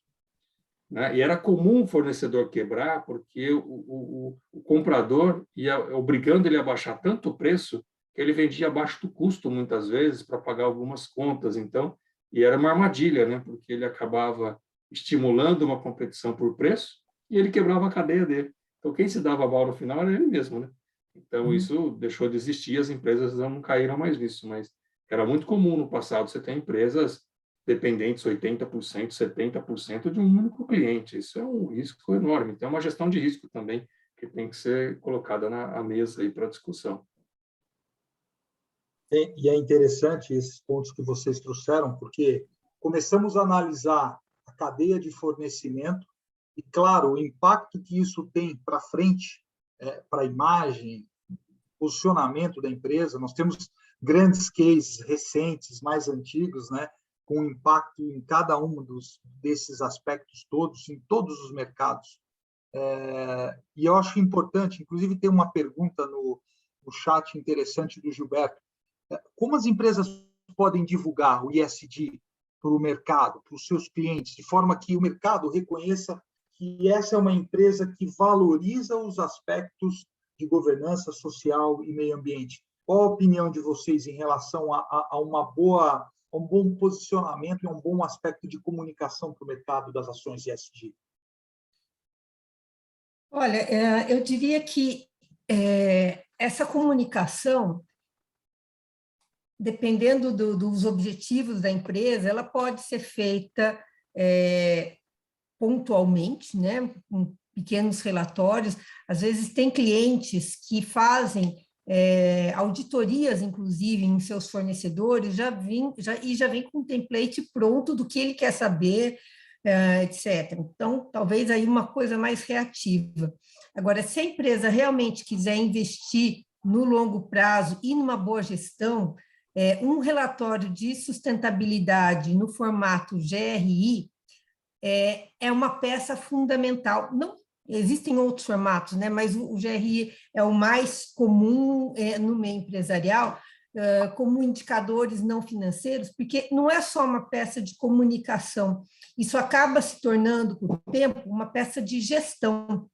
né? E era comum o fornecedor quebrar, porque o comprador ia obrigando ele a baixar tanto o preço que ele vendia abaixo do custo, muitas vezes, para pagar algumas contas. Então, e era uma armadilha, né? Porque ele acabava estimulando uma competição por preço e ele quebrava a cadeia dele. Então, quem se dava mal no final era ele mesmo, né? Então, isso deixou de existir, as empresas não caíram mais nisso, mas era muito comum no passado você ter empresas dependentes 80%, 70% de um único cliente. Isso é um risco enorme. Então, é uma gestão de risco também que tem que ser colocada na mesa aí para discussão. E é interessante esses pontos que vocês trouxeram, porque começamos a analisar a cadeia de fornecimento e, claro, o impacto que isso tem para frente, para a imagem, posicionamento da empresa. Nós temos grandes cases recentes, mais antigos, né, com impacto em cada um desses aspectos todos, em todos os mercados. E eu acho importante, inclusive tem uma pergunta no chat interessante do Gilberto, como as empresas podem divulgar o ESG para o mercado, para os seus clientes, de forma que o mercado reconheça que essa é uma empresa que valoriza os aspectos de governança social e meio ambiente? Qual a opinião de vocês em relação a um bom posicionamento e um bom aspecto de comunicação para o mercado das ações ESG? Olha, eu diria que essa comunicação, dependendo dos objetivos da empresa, ela pode ser feita pontualmente, né, com pequenos relatórios. Às vezes tem clientes que fazem auditorias, inclusive, em seus fornecedores, já vem com um template pronto do que ele quer saber, etc. Então, talvez aí uma coisa mais reativa. Agora, se a empresa realmente quiser investir no longo prazo e numa boa gestão, um relatório de sustentabilidade no formato GRI é uma peça fundamental. Não existem outros formatos, né? Mas o GRI é o mais comum no meio empresarial, como indicadores não financeiros, porque não é só uma peça de comunicação, isso acaba se tornando, com o tempo, uma peça de gestão,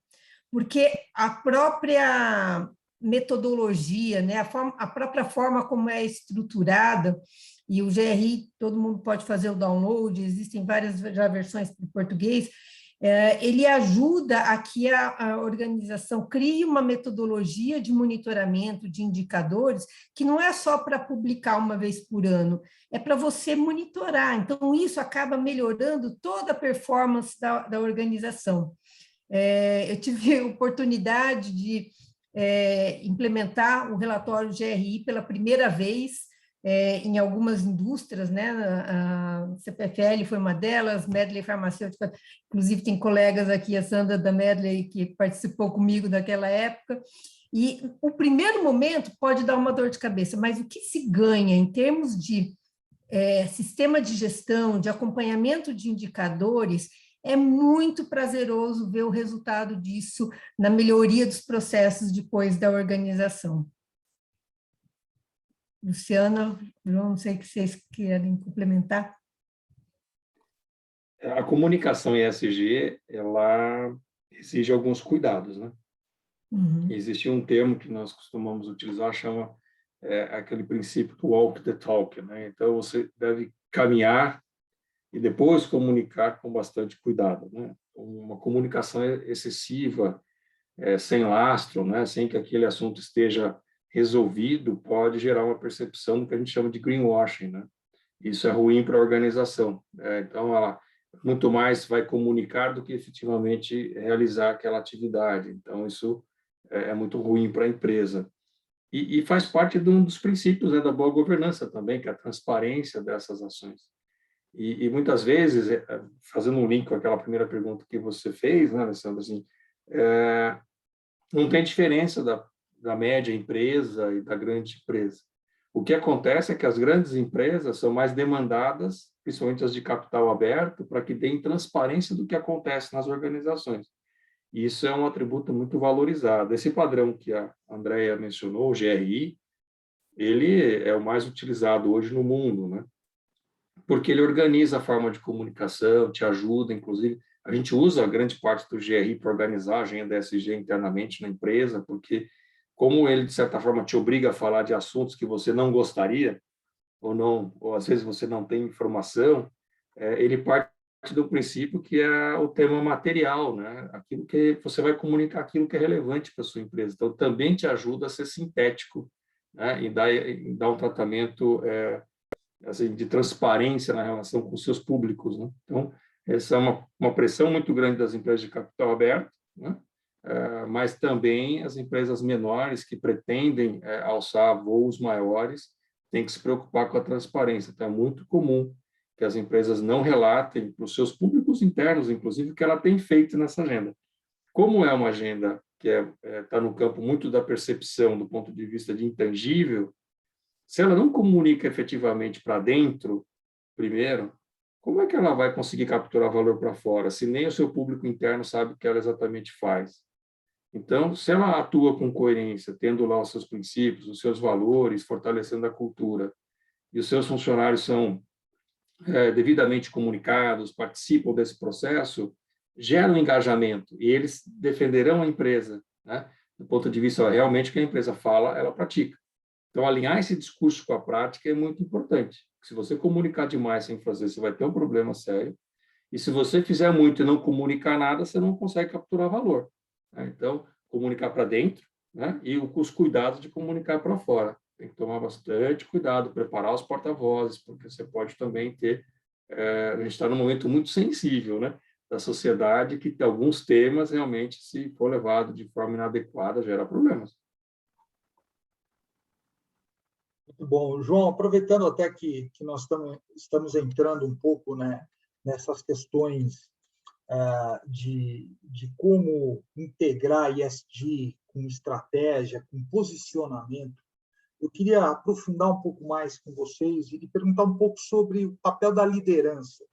porque a própria metodologia, né, a própria forma como é estruturada, e o GRI, todo mundo pode fazer o download, existem várias já versões para o português, ele ajuda a que a organização crie uma metodologia de monitoramento de indicadores que não é só para publicar uma vez por ano, é para você monitorar. Então, isso acaba melhorando toda a performance da organização. Eu tive a oportunidade de implementar o relatório GRI pela primeira vez em algumas indústrias, né? A CPFL foi uma delas, Medley Farmacêutica, inclusive tem colegas aqui, a Sandra da Medley, que participou comigo daquela época. E o primeiro momento pode dar uma dor de cabeça, mas o que se ganha em termos de sistema de gestão, de acompanhamento de indicadores, é muito prazeroso ver o resultado disso na melhoria dos processos depois da organização. Luciana, João, não sei o que vocês querem complementar. A comunicação ESG, ela exige alguns cuidados, né? Uhum. Existe um termo que nós costumamos utilizar, chama aquele princípio do walk the talk, né? Então, você deve caminhar e depois comunicar com bastante cuidado, né? Uma comunicação excessiva, sem lastro, né? Sem que aquele assunto esteja resolvido, pode gerar uma percepção do que a gente chama de greenwashing, né? Isso é ruim para a organização. Então, ela muito mais vai comunicar do que efetivamente realizar aquela atividade. Então, isso é muito ruim para a empresa. E faz parte de um dos princípios, né, da boa governança também, que é a transparência dessas ações. E muitas vezes, fazendo um link com aquela primeira pergunta que você fez, né, Alessandra, assim, não tem diferença da média empresa e da grande empresa. O que acontece é que as grandes empresas são mais demandadas, principalmente as de capital aberto, para que deem transparência do que acontece nas organizações. E isso é um atributo muito valorizado. Esse padrão que a Andrea mencionou, o GRI, ele é o mais utilizado hoje no mundo, né? Porque ele organiza a forma de comunicação, te ajuda, inclusive, a gente usa a grande parte do GRI para organizar a agenda ESG internamente na empresa, porque como ele, de certa forma, te obriga a falar de assuntos que você não gostaria, ou às vezes você não tem informação, ele parte do princípio que é o tema material, né? Aquilo que você vai comunicar, aquilo que é relevante para a sua empresa. Então, também te ajuda a ser sintético, né? E dar um tratamento assim, de transparência na relação com os seus públicos, né? Então, essa é uma pressão muito grande das empresas de capital aberto, né? Mas também as empresas menores que pretendem alçar voos maiores têm que se preocupar com a transparência. Então, é muito comum que as empresas não relatem para os seus públicos internos, inclusive, o que ela tem feito nessa agenda. Como é uma agenda que está no campo muito da percepção do ponto de vista de intangível, se ela não comunica efetivamente para dentro, primeiro, como é que ela vai conseguir capturar valor para fora, se nem o seu público interno sabe o que ela exatamente faz? Então, se ela atua com coerência, tendo lá os seus princípios, os seus valores, fortalecendo a cultura, e os seus funcionários são devidamente comunicados, participam desse processo, gera um engajamento, e eles defenderão a empresa, né? Do ponto de vista realmente que a empresa fala, ela pratica. Então, alinhar esse discurso com a prática é muito importante. Se você comunicar demais sem fazer, você vai ter um problema sério. E se você fizer muito e não comunicar nada, você não consegue capturar valor, né? Então, comunicar para dentro, né? E os cuidados de comunicar para fora. Tem que tomar bastante cuidado, preparar os porta-vozes, porque você pode também ter... a gente está num momento muito sensível, né, da sociedade, que alguns temas realmente, se for levado de forma inadequada, gera problemas. Muito bom. João, aproveitando até que nós estamos entrando um pouco, né, nessas questões de como integrar ESG com estratégia, com posicionamento, eu queria aprofundar um pouco mais com vocês e perguntar um pouco sobre o papel da liderança.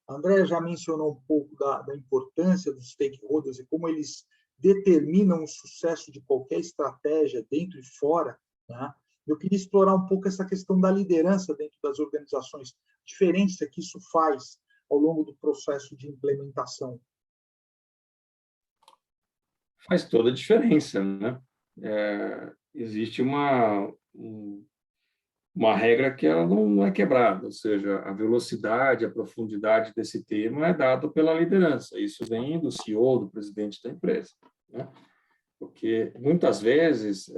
A Andrea já mencionou um pouco da importância dos stakeholders e como eles determinam o sucesso de qualquer estratégia dentro e fora, né? Eu queria explorar um pouco essa questão da liderança dentro das organizações, a diferença que isso faz ao longo do processo de implementação. Faz toda a diferença, né? Existe uma regra que ela não é quebrada, ou seja, a velocidade, a profundidade desse tema é dado pela liderança. Isso vem do CEO, do presidente da empresa, né? Porque muitas vezes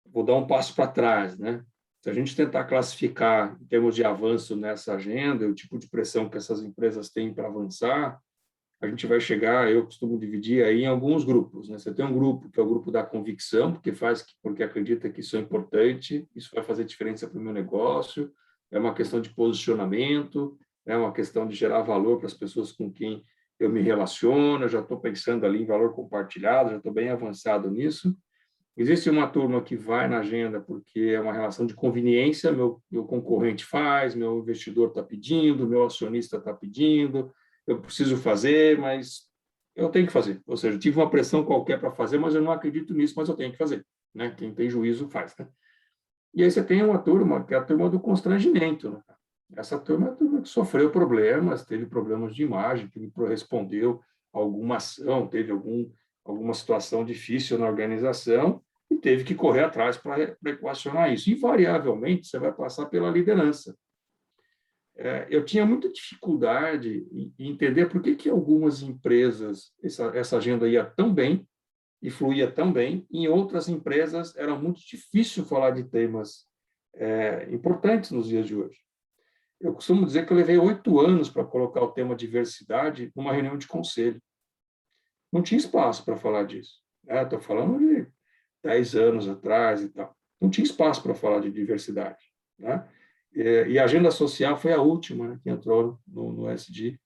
vou dar um passo para trás, né? Se a gente tentar classificar em termos de avanço nessa agenda, o tipo de pressão que essas empresas têm para avançar, a gente vai chegar, eu costumo dividir aí em alguns grupos, né? Você tem um grupo que é o grupo da convicção, porque acredita que isso é importante, isso vai fazer diferença para o meu negócio, é uma questão de posicionamento, é uma questão de gerar valor para as pessoas com quem eu me relaciono, eu já estou pensando ali em valor compartilhado, já estou bem avançado nisso. Existe uma turma que vai na agenda porque é uma relação de conveniência, meu concorrente faz, meu investidor está pedindo, meu acionista está pedindo, eu preciso fazer, mas eu tenho que fazer. Ou seja, eu tive uma pressão qualquer para fazer, mas eu não acredito nisso, mas eu tenho que fazer. Né? Quem tem juízo faz. Né? E aí você tem uma turma, que é a turma do constrangimento. Né? Essa turma é a turma que sofreu problemas, teve problemas de imagem, que me respondeu a alguma ação, teve alguma situação difícil na organização e teve que correr atrás para equacionar isso. Invariavelmente, você vai passar pela liderança. Eu tinha muita dificuldade em entender por que algumas empresas, essa agenda ia tão bem e fluía tão bem, e em outras empresas era muito difícil falar de temas importantes nos dias de hoje. Eu costumo dizer que eu levei 8 anos para colocar o tema diversidade numa reunião de conselho. Não tinha espaço para falar disso. Estou falando de 10 anos atrás e tal. Não tinha espaço para falar de diversidade. Né? E a agenda social foi a última, né, que entrou no SD,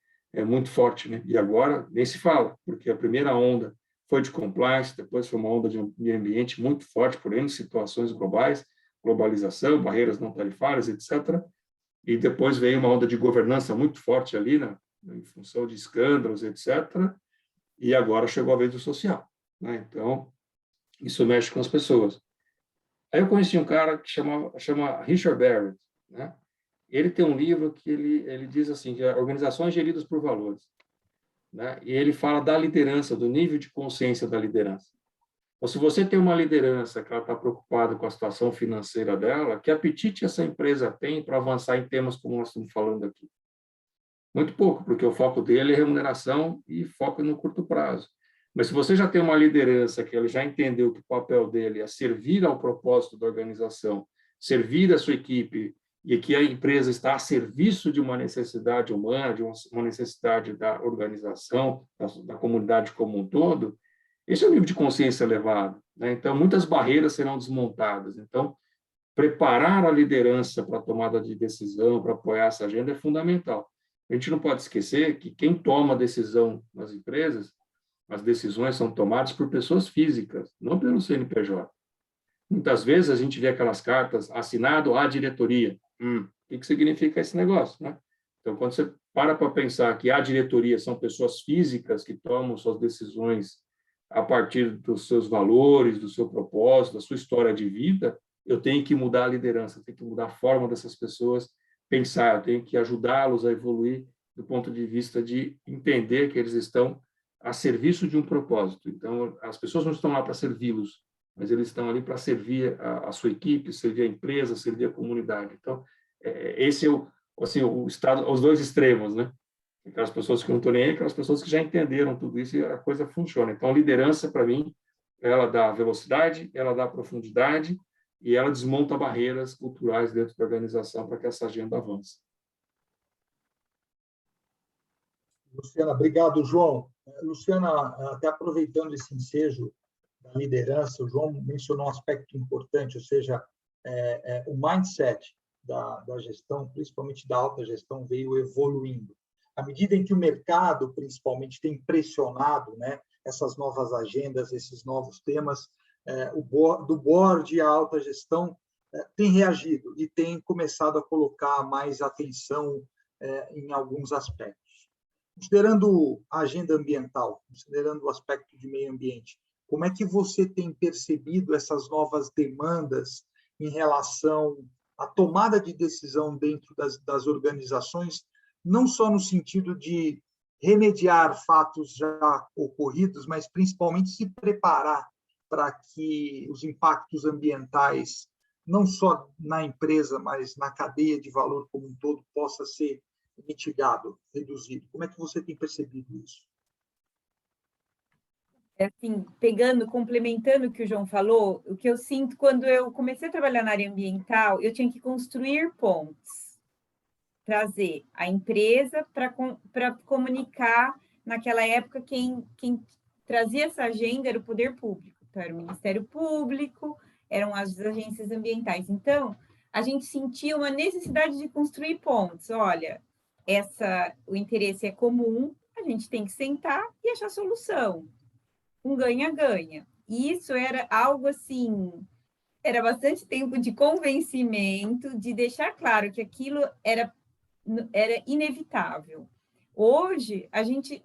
muito forte. Né? E agora nem se fala, porque a primeira onda foi de compliance, depois foi uma onda de meio ambiente muito forte por N situações globais, globalização, barreiras não tarifárias, etc. E depois veio uma onda de governança muito forte ali, né, em função de escândalos, etc. E agora chegou a vez do social. Né? Então, isso mexe com as pessoas. Aí eu conheci um cara que chama Richard Barrett. Né? Ele tem um livro que ele diz assim, que é Organizações Geridas por Valores. Né? E ele fala da liderança, do nível de consciência da liderança. Então, se você tem uma liderança que ela está preocupada com a situação financeira dela, que apetite essa empresa tem para avançar em temas como nós estamos falando aqui? Muito pouco, porque o foco dele é remuneração e foco no curto prazo. Mas se você já tem uma liderança que ele já entendeu que o papel dele é servir ao propósito da organização, servir a sua equipe, e que a empresa está a serviço de uma necessidade humana, de uma necessidade da organização, da comunidade como um todo, esse é um nível de consciência elevado. Né? Então, muitas barreiras serão desmontadas. Então, preparar a liderança para a tomada de decisão, para apoiar essa agenda, é fundamental. A gente não pode esquecer que quem toma a decisão nas empresas, as decisões são tomadas por pessoas físicas, não pelo CNPJ. Muitas vezes a gente vê aquelas cartas assinado à diretoria. O que significa esse negócio? Né? Então, quando você para pensar que a diretoria são pessoas físicas que tomam suas decisões a partir dos seus valores, do seu propósito, da sua história de vida, eu tenho que mudar a liderança, eu tenho que mudar a forma dessas pessoas pensar, eu tenho que ajudá-los a evoluir do ponto de vista de entender que eles estão a serviço de um propósito. Então, as pessoas não estão lá para servi-los, mas eles estão ali para servir a sua equipe, servir a empresa, servir a comunidade. Então, esse é o estado, os dois extremos, né? Aquelas pessoas que não estão nem aí, aquelas pessoas que já entenderam tudo isso e a coisa funciona. Então, a liderança, para mim, ela dá velocidade, ela dá profundidade e ela desmonta barreiras culturais dentro da organização para que essa agenda avance. Luciana, obrigado, João. Luciana, até aproveitando esse ensejo da liderança, o João mencionou um aspecto importante, ou seja, o mindset da gestão, principalmente da alta gestão, veio evoluindo. À medida em que o mercado, principalmente, tem pressionado, né, essas novas agendas, esses novos temas, do board à alta gestão tem reagido e tem começado a colocar mais atenção em alguns aspectos. Considerando a agenda ambiental, considerando o aspecto de meio ambiente, como é que você tem percebido essas novas demandas em relação à tomada de decisão dentro das organizações, não só no sentido de remediar fatos já ocorridos, mas principalmente se preparar para que os impactos ambientais, não só na empresa, mas na cadeia de valor como um todo, possa ser mitigado, reduzido? Como é que você tem percebido isso? Assim, complementando o que o João falou, o que eu sinto quando eu comecei a trabalhar na área ambiental, eu tinha que construir pontes, trazer a empresa para comunicar naquela época, quem trazia essa agenda era o poder público. Então, era o Ministério Público, eram as agências ambientais. Então, a gente sentia uma necessidade de construir pontes. Olha, o interesse é comum, a gente tem que sentar e achar solução. Um ganha-ganha. E isso era algo assim, era bastante tempo de convencimento, de deixar claro que aquilo era inevitável. Hoje,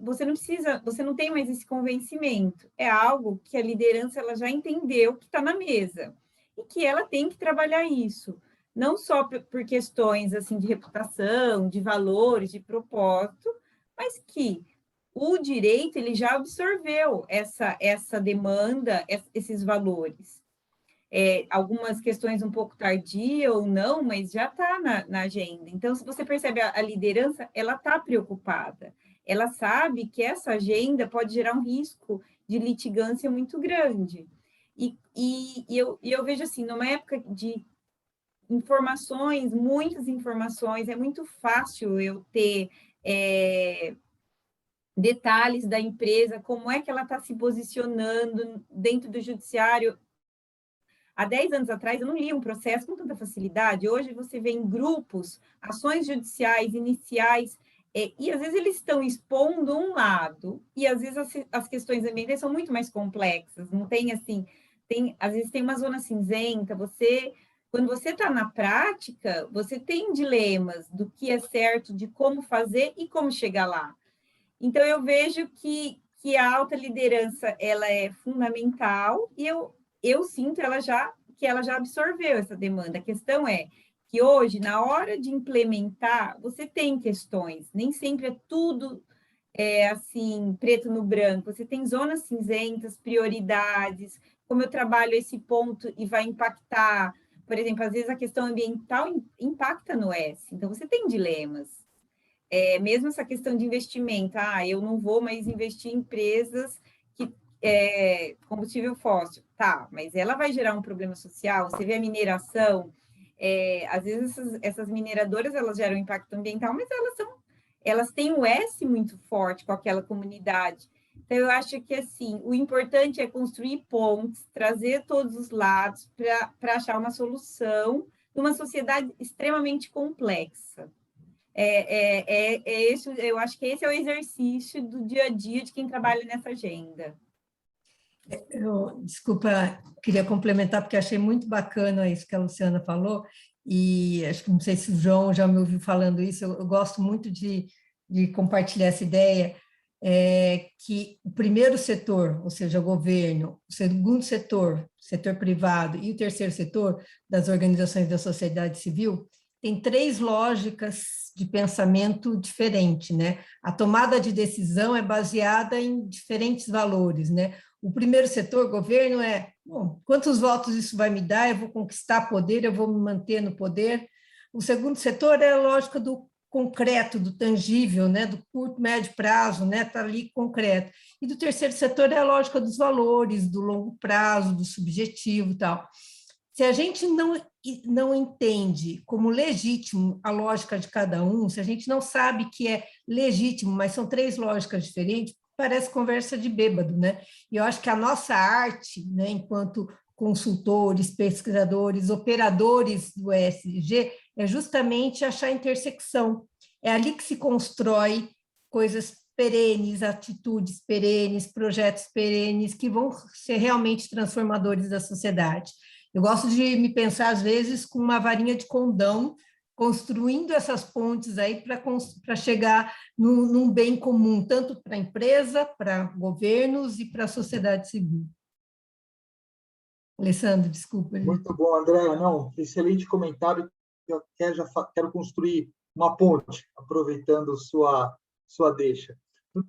você não tem mais esse convencimento. É algo que a liderança ela já entendeu que está na mesa e que ela tem que trabalhar isso, não só por questões assim de reputação, de valores, de propósito, mas que o direito ele já absorveu essa demanda, esses valores. Algumas questões um pouco tardia ou não, mas já está na agenda. Então, se você percebe, a liderança, ela está preocupada. Ela sabe que essa agenda pode gerar um risco de litigância muito grande. E eu vejo assim, numa época de informações, muitas informações, é muito fácil eu ter detalhes da empresa, como é que ela está se posicionando dentro do judiciário. Há 10 anos atrás, eu não lia um processo com tanta facilidade. Hoje, você vê em grupos, ações judiciais iniciais, e às vezes eles estão expondo um lado, e às vezes as questões ambientais são muito mais complexas. Não tem assim, às vezes tem uma zona cinzenta. Quando você está na prática, você tem dilemas do que é certo, de como fazer e como chegar lá. Então, eu vejo que a alta liderança ela é fundamental, e eu sinto que ela já absorveu essa demanda. A questão é que hoje, na hora de implementar, você tem questões, nem sempre é tudo assim, preto no branco, você tem zonas cinzentas, prioridades, como eu trabalho esse ponto e vai impactar, por exemplo, às vezes a questão ambiental impacta no S, então você tem dilemas. Mesmo essa questão de investimento, eu não vou mais investir em empresas que combustível fóssil, tá, mas ela vai gerar um problema social. Você vê a mineração, às vezes essas mineradoras elas geram impacto ambiental, mas elas têm um S muito forte com aquela comunidade. Então, eu acho que assim, o importante é construir pontes, trazer todos os lados para achar uma solução numa sociedade extremamente complexa. Eu acho que esse é o exercício do dia a dia de quem trabalha nessa agenda. Desculpa, queria complementar, porque achei muito bacana isso que a Luciana falou, e acho que não sei se o João já me ouviu falando isso, eu gosto muito de compartilhar essa ideia, que o primeiro setor, ou seja, o governo, o segundo setor privado, e o terceiro setor, das organizações da sociedade civil, tem 3 lógicas de pensamento diferente, né? A tomada de decisão é baseada em diferentes valores, né? O primeiro setor, governo, bom, quantos votos isso vai me dar? Eu vou conquistar poder, eu vou me manter no poder. O segundo setor é a lógica do concreto, do tangível, né? Do curto, médio prazo, né? Está ali concreto. E do terceiro setor é a lógica dos valores, do longo prazo, do subjetivo e tal. Se a gente não entende como legítimo a lógica de cada um, se a gente não sabe que é legítimo, mas são 3 lógicas diferentes, parece conversa de bêbado, né? E eu acho que a nossa arte, né, enquanto consultores, pesquisadores, operadores do ESG, é justamente achar intersecção. É ali que se constrói coisas perenes, atitudes perenes, projetos perenes, que vão ser realmente transformadores da sociedade. Eu gosto de me pensar, às vezes, com uma varinha de condão, construindo essas pontes aí para chegar num bem comum, tanto para a empresa, para governos e para a sociedade civil. Alessandro, desculpa. Muito bom, Andréa. Não, excelente comentário. Eu já quero construir uma ponte, aproveitando sua deixa.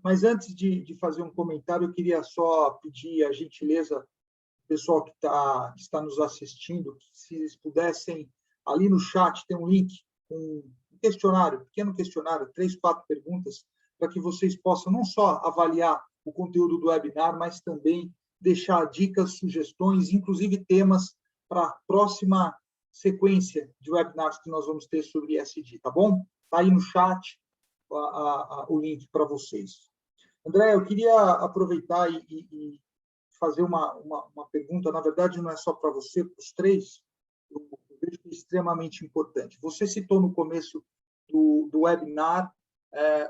Mas antes de fazer um comentário, eu queria só pedir a gentileza pessoal que está nos assistindo, se eles pudessem, ali no chat tem um link, um questionário, pequeno questionário, 3, 4 perguntas, para que vocês possam não só avaliar o conteúdo do webinar, mas também deixar dicas, sugestões, inclusive temas para a próxima sequência de webinars que nós vamos ter sobre ESG, tá bom? Está aí no chat o link para vocês. André, eu queria aproveitar e fazer uma pergunta, na verdade, não é só para você, para os três, eu vejo que é extremamente importante. Você citou no começo do webinar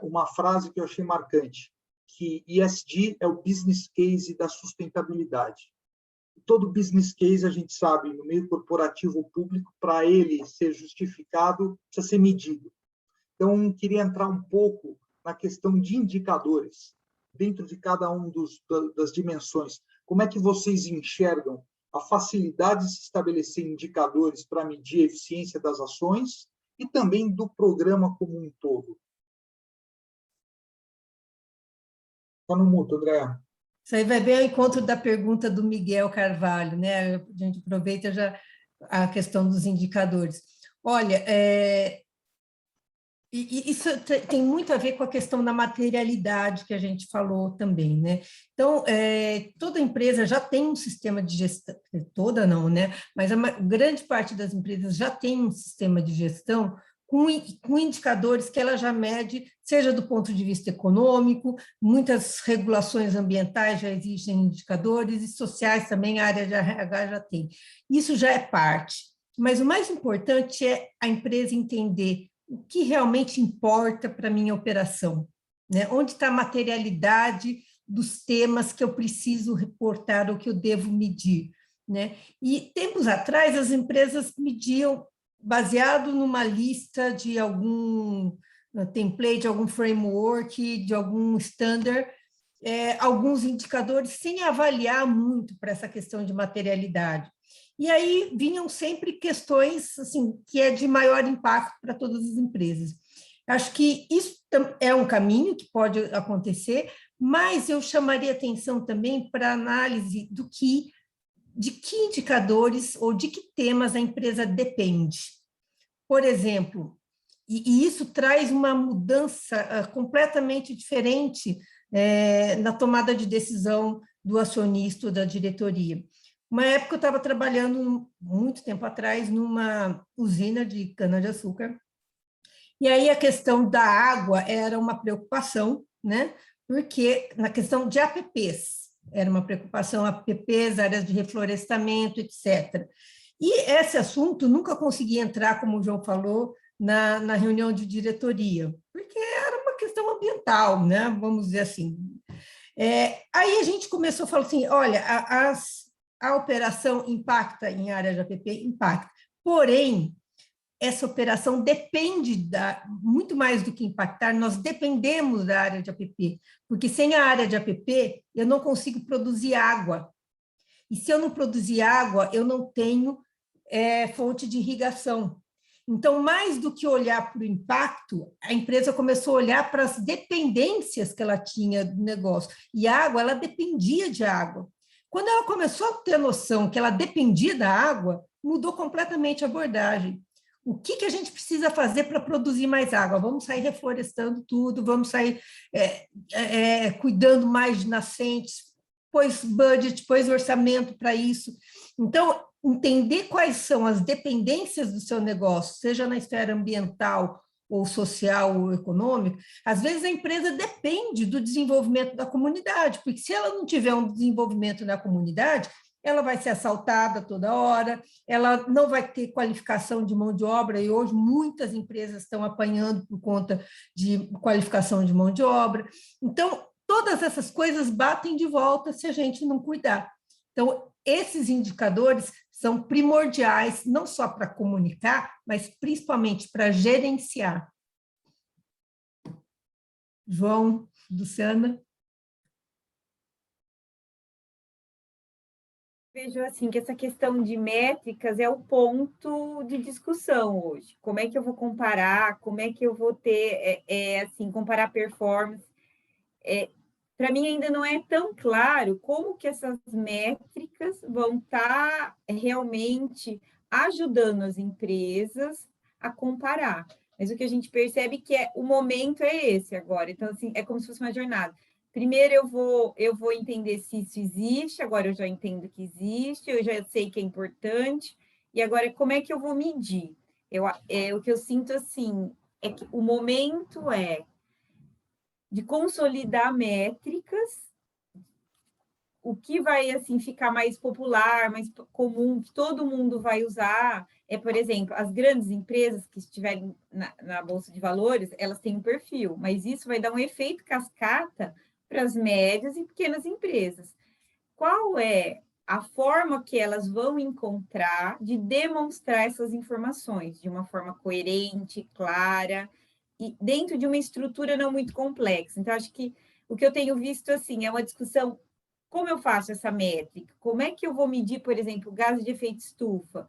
uma frase que eu achei marcante, que ESG é o business case da sustentabilidade. Todo business case, a gente sabe, no meio corporativo ou público, para ele ser justificado, precisa ser medido. Então, queria entrar um pouco na questão de indicadores, dentro de cada um das dimensões. Como é que vocês enxergam a facilidade de se estabelecer indicadores para medir a eficiência das ações e também do programa como um todo? Está no mudo, André. Isso aí vai bem ao encontro da pergunta do Miguel Carvalho, né? A gente aproveita já a questão dos indicadores. Olha, isso tem muito a ver com a questão da materialidade que a gente falou também, né? Então, toda empresa já tem um sistema de gestão, toda não, né? Mas a grande parte das empresas já tem um sistema de gestão com indicadores que ela já mede, seja do ponto de vista econômico, muitas regulações ambientais já existem indicadores, e sociais também, a área de RH já tem. Isso já é parte. Mas o mais importante é a empresa entender o que realmente importa para a minha operação, né? Onde está a materialidade dos temas que eu preciso reportar ou que eu devo medir, né? E tempos atrás as empresas mediam baseado numa lista de algum template, algum framework, de algum standard, alguns indicadores sem avaliar muito para essa questão de materialidade. E aí vinham sempre questões assim, que é de maior impacto para todas as empresas. Acho que isso é um caminho que pode acontecer, mas eu chamaria atenção também para a análise de que indicadores ou de que temas a empresa depende. Por exemplo, e isso traz uma mudança completamente diferente na tomada de decisão do acionista ou da diretoria. Uma época eu estava trabalhando, muito tempo atrás, numa usina de cana-de-açúcar, e aí a questão da água era uma preocupação, né? Porque na questão de APPs, era uma preocupação, APPs, áreas de reflorestamento, etc. E esse assunto nunca consegui entrar, como o João falou, na reunião de diretoria, porque era uma questão ambiental, né? Vamos dizer assim. Aí a gente começou a falar assim, olha, a operação impacta em área de APP? Impacta. Porém, essa operação depende muito mais do que impactar, nós dependemos da área de APP, porque sem a área de APP, eu não consigo produzir água. E se eu não produzir água, eu não tenho fonte de irrigação. Então, mais do que olhar para o impacto, a empresa começou a olhar para as dependências que ela tinha do negócio. E a água, ela dependia de água. Quando ela começou a ter noção que ela dependia da água, mudou completamente a abordagem. O que a gente precisa fazer para produzir mais água? Vamos sair reflorestando tudo, vamos sair cuidando mais de nascentes, pôs budget, pôs orçamento para isso. Então, entender quais são as dependências do seu negócio, seja na esfera ambiental, ou social, ou econômica, às vezes a empresa depende do desenvolvimento da comunidade, porque se ela não tiver um desenvolvimento na comunidade, ela vai ser assaltada toda hora, ela não vai ter qualificação de mão de obra, e hoje muitas empresas estão apanhando por conta de qualificação de mão de obra. Então, todas essas coisas batem de volta se a gente não cuidar. Então, esses indicadores são primordiais, não só para comunicar, mas principalmente para gerenciar. João, Luciana? Vejo assim que essa questão de métricas é o ponto de discussão hoje. Como é que eu vou comparar? Como é que eu vou ter, assim, comparar performance? Para mim ainda não é tão claro como que essas métricas vão estar realmente ajudando as empresas a comparar. Mas o que a gente percebe que o momento é esse agora. Então, assim, é como se fosse uma jornada. Primeiro eu vou entender se isso existe, agora eu já entendo que existe, eu já sei que é importante, e agora como é que eu vou medir? O que eu sinto assim é que o momento de consolidar métricas. O que vai assim ficar mais popular, mais comum, que todo mundo vai usar, por exemplo, as grandes empresas que estiverem na Bolsa de Valores, elas têm um perfil, mas isso vai dar um efeito cascata para as médias e pequenas empresas. Qual é a forma que elas vão encontrar de demonstrar essas informações de uma forma coerente, clara, e dentro de uma estrutura não muito complexa? Então, acho que o que eu tenho visto assim é uma discussão. Como eu faço essa métrica? Como é que eu vou medir, por exemplo, gases de efeito estufa?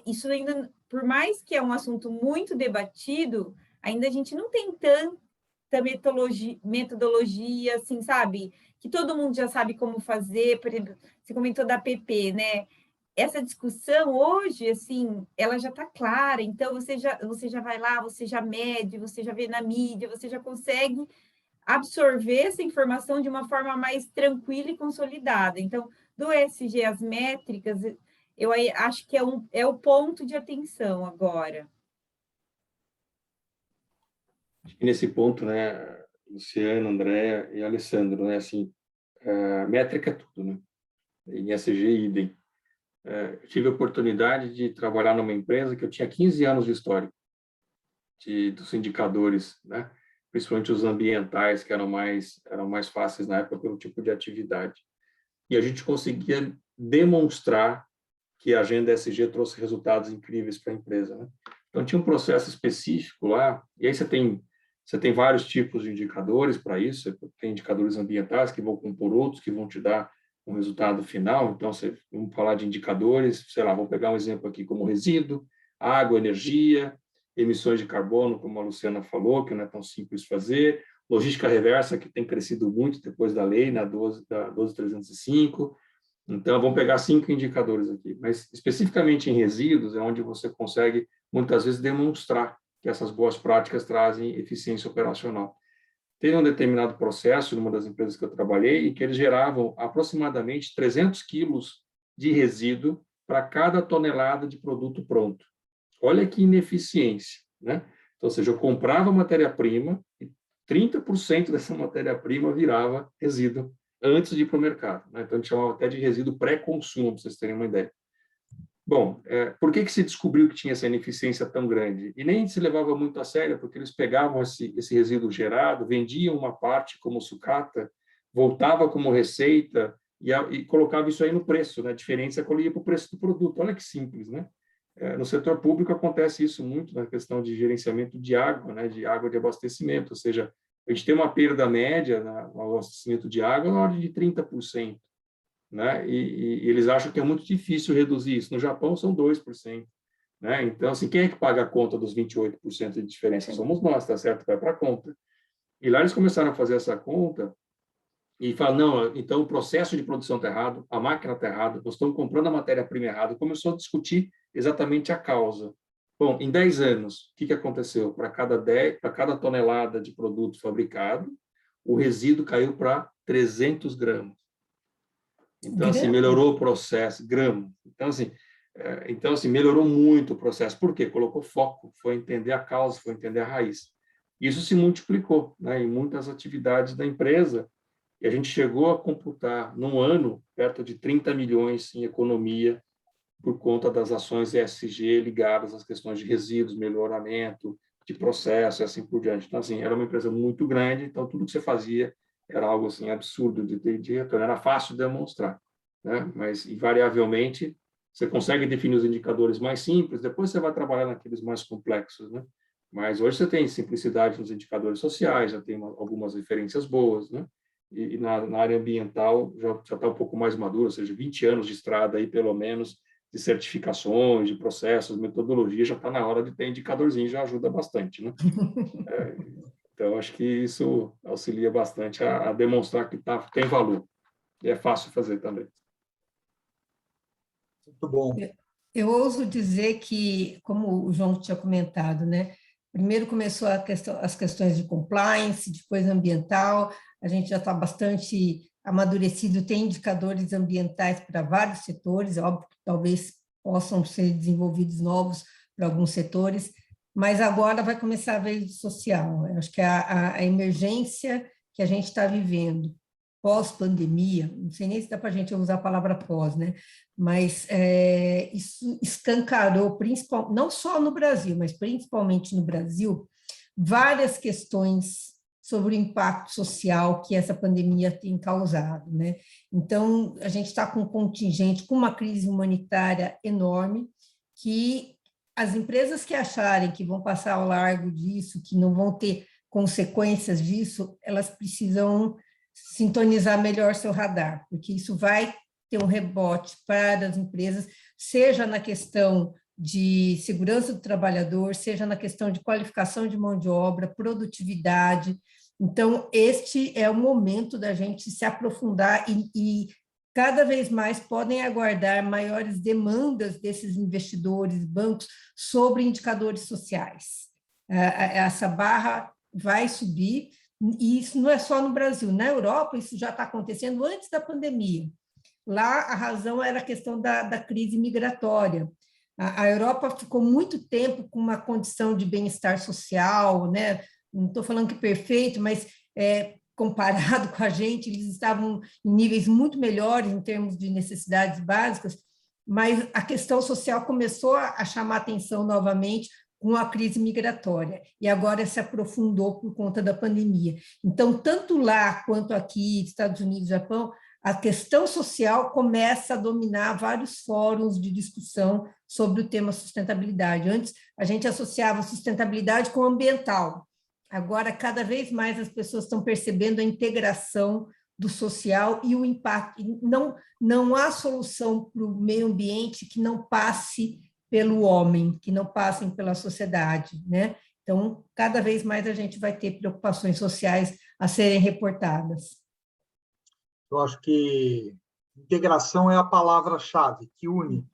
Isso ainda, por mais que é um assunto muito debatido, ainda a gente não tem tanta metodologia, assim, sabe? Que todo mundo já sabe como fazer. Por exemplo, você comentou da PP, né? Essa discussão hoje, assim, ela já está clara. Então, você já vai lá, você já mede, você já vê na mídia, você já consegue absorver essa informação de uma forma mais tranquila e consolidada. Então, do ESG, as métricas, eu acho que é o ponto de atenção agora. Acho que nesse ponto, né, Luciano, Andréa e Alessandro, né, assim, métrica é tudo, né? Em ESG, idem. Eu tive a oportunidade de trabalhar numa empresa que eu tinha 15 anos de histórico dos indicadores, né? Principalmente os ambientais, que eram mais fáceis na época pelo tipo de atividade. E a gente conseguia demonstrar que a agenda ESG trouxe resultados incríveis para a empresa, né? Então, tinha um processo específico lá, e aí você tem vários tipos de indicadores para isso. Você tem indicadores ambientais que vão compor outros, que vão te dar um resultado final. Então, vamos falar de indicadores, sei lá, vou pegar um exemplo aqui como resíduo, água, energia, emissões de carbono, como a Luciana falou, que não é tão simples fazer, logística reversa, que tem crescido muito depois da lei, na 12.305. Então, vamos pegar 5 indicadores aqui, mas especificamente em resíduos é onde você consegue, muitas vezes, demonstrar que essas boas práticas trazem eficiência operacional. Teve um determinado processo, numa das empresas que eu trabalhei, em que eles geravam aproximadamente 300 quilos de resíduo para cada tonelada de produto pronto. Olha que ineficiência, né? Então, ou seja, eu comprava matéria-prima e 30% dessa matéria-prima virava resíduo antes de ir para o mercado, né? Então, a gente chamava até de resíduo pré-consumo, para vocês terem uma ideia. Bom, por que se descobriu que tinha essa ineficiência tão grande? E nem se levava muito a sério, porque eles pegavam esse resíduo gerado, vendiam uma parte como sucata, voltava como receita e colocava isso aí no preço, né? A diferença é quando ia para o preço do produto. Olha que simples, né? No setor público acontece isso muito na questão de gerenciamento de água, né? De água de abastecimento, ou seja, a gente tem uma perda média no abastecimento de água na ordem de 30%. Né? E eles acham que é muito difícil reduzir isso. No Japão, são 2%. Né? Então, assim, quem é que paga a conta dos 28% de diferença? Somos nós, tá certo? Vai para a conta. E lá eles começaram a fazer essa conta e falam, não, então o processo de produção está errado, a máquina está errada, nós estamos comprando a matéria-prima errada. Começou a discutir exatamente a causa. Bom, em 10 anos, o que aconteceu? Para cada tonelada de produto fabricado, o resíduo caiu para 300 gramas. Então, assim, melhorou o processo, grama. Então, assim, melhorou muito o processo. Por quê? Colocou foco, foi entender a causa, foi entender a raiz. Isso se multiplicou, né, em muitas atividades da empresa, e a gente chegou a computar, num ano, perto de 30 milhões em economia, por conta das ações ESG ligadas às questões de resíduos, melhoramento de processo, e assim por diante. Então, assim, era uma empresa muito grande, então tudo que você fazia era algo assim absurdo de retorno, era fácil de demonstrar, né? Mas invariavelmente você consegue definir os indicadores mais simples, depois você vai trabalhar naqueles mais complexos, né? Mas hoje você tem simplicidade nos indicadores sociais, já tem algumas referências boas, né? E na área ambiental já está um pouco mais maduro, ou seja, 20 anos de estrada aí pelo menos de certificações, de processos, metodologia, já está na hora de ter indicadorzinho, já ajuda bastante, né? Então, acho que isso auxilia bastante a demonstrar que tem valor. E é fácil fazer também. Muito bom. Eu ouso dizer que, como o João tinha comentado, né? Primeiro começou as questões de compliance, depois ambiental, a gente já está bastante amadurecido, tem indicadores ambientais para vários setores, óbvio que talvez possam ser desenvolvidos novos para alguns setores, mas agora vai começar a vez social. Eu acho que a emergência que a gente está vivendo, pós-pandemia, não sei nem se dá para a gente usar a palavra pós, né? Mas isso escancarou, não só no Brasil, mas principalmente no Brasil, várias questões sobre o impacto social que essa pandemia tem causado, né? Então, a gente está com um contingente, com uma crise humanitária enorme, que as empresas que acharem que vão passar ao largo disso, que não vão ter consequências disso, elas precisam sintonizar melhor seu radar, porque isso vai ter um rebote para as empresas, seja na questão de segurança do trabalhador, seja na questão de qualificação de mão de obra, produtividade. Então, este é o momento da gente se aprofundar e cada vez mais podem aguardar maiores demandas desses investidores, bancos, sobre indicadores sociais. Essa barra vai subir, e isso não é só no Brasil. Na Europa, isso já está acontecendo antes da pandemia. Lá, a razão era a questão da crise migratória. A Europa ficou muito tempo com uma condição de bem-estar social, né? Não estou falando que perfeito, mas comparado com a gente, eles estavam em níveis muito melhores em termos de necessidades básicas, mas a questão social começou a chamar atenção novamente com a crise migratória, e agora se aprofundou por conta da pandemia. Então, tanto lá quanto aqui, Estados Unidos e Japão, a questão social começa a dominar vários fóruns de discussão sobre o tema sustentabilidade. Antes, a gente associava sustentabilidade com ambiental. Agora, cada vez mais as pessoas estão percebendo a integração do social e o impacto. Não há solução para o meio ambiente que não passe pelo homem, que não passem pela sociedade, né? Então, cada vez mais a gente vai ter preocupações sociais a serem reportadas. Eu acho que integração é a palavra-chave que une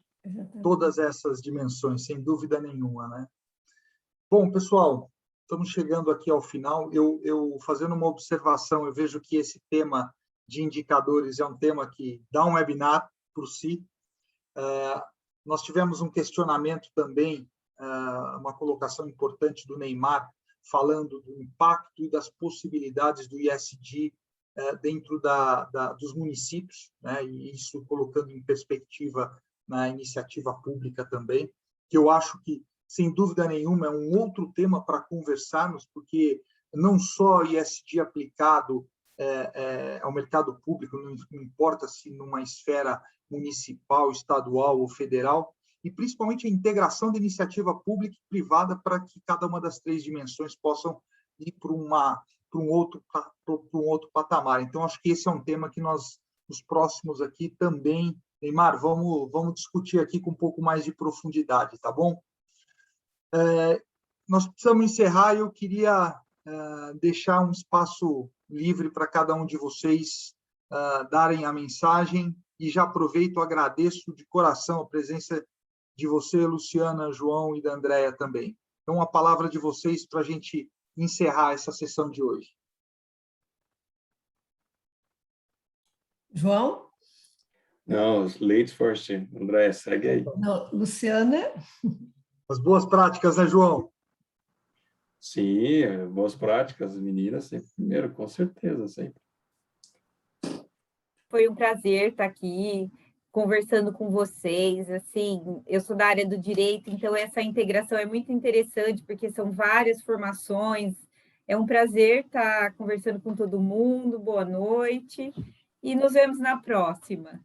todas essas dimensões, sem dúvida nenhuma, né? Bom, pessoal, estamos chegando aqui ao final. Eu fazendo uma observação, eu vejo que esse tema de indicadores é um tema que dá um webinar por si. Nós tivemos um questionamento também, uma colocação importante do Neymar, falando do impacto e das possibilidades do ESG dentro dos municípios, né? E isso colocando em perspectiva na iniciativa pública também, que eu acho que, sem dúvida nenhuma, é um outro tema para conversarmos, porque não só ESG aplicado ao mercado público, não importa se numa esfera municipal, estadual ou federal, e principalmente a integração da iniciativa pública e privada para que cada uma das três dimensões possam ir para um outro patamar. Então, acho que esse é um tema que nós, nos próximos aqui, também, Neymar, vamos discutir aqui com um pouco mais de profundidade, tá bom? Nós precisamos encerrar e eu queria deixar um espaço livre para cada um de vocês darem a mensagem, e já aproveito, agradeço de coração a presença de você, Luciana, João e da Andréia também. Então, a palavra de vocês para a gente encerrar essa sessão de hoje. João? Não, ladies first. Andréia, segue aí. Não, Luciana? As boas práticas, né, João? Sim, boas práticas, meninas, sempre primeiro, com certeza, sempre. Foi um prazer estar aqui conversando com vocês. Assim, eu sou da área do direito, então essa integração é muito interessante, porque são várias formações. É um prazer estar conversando com todo mundo. Boa noite e nos vemos na próxima.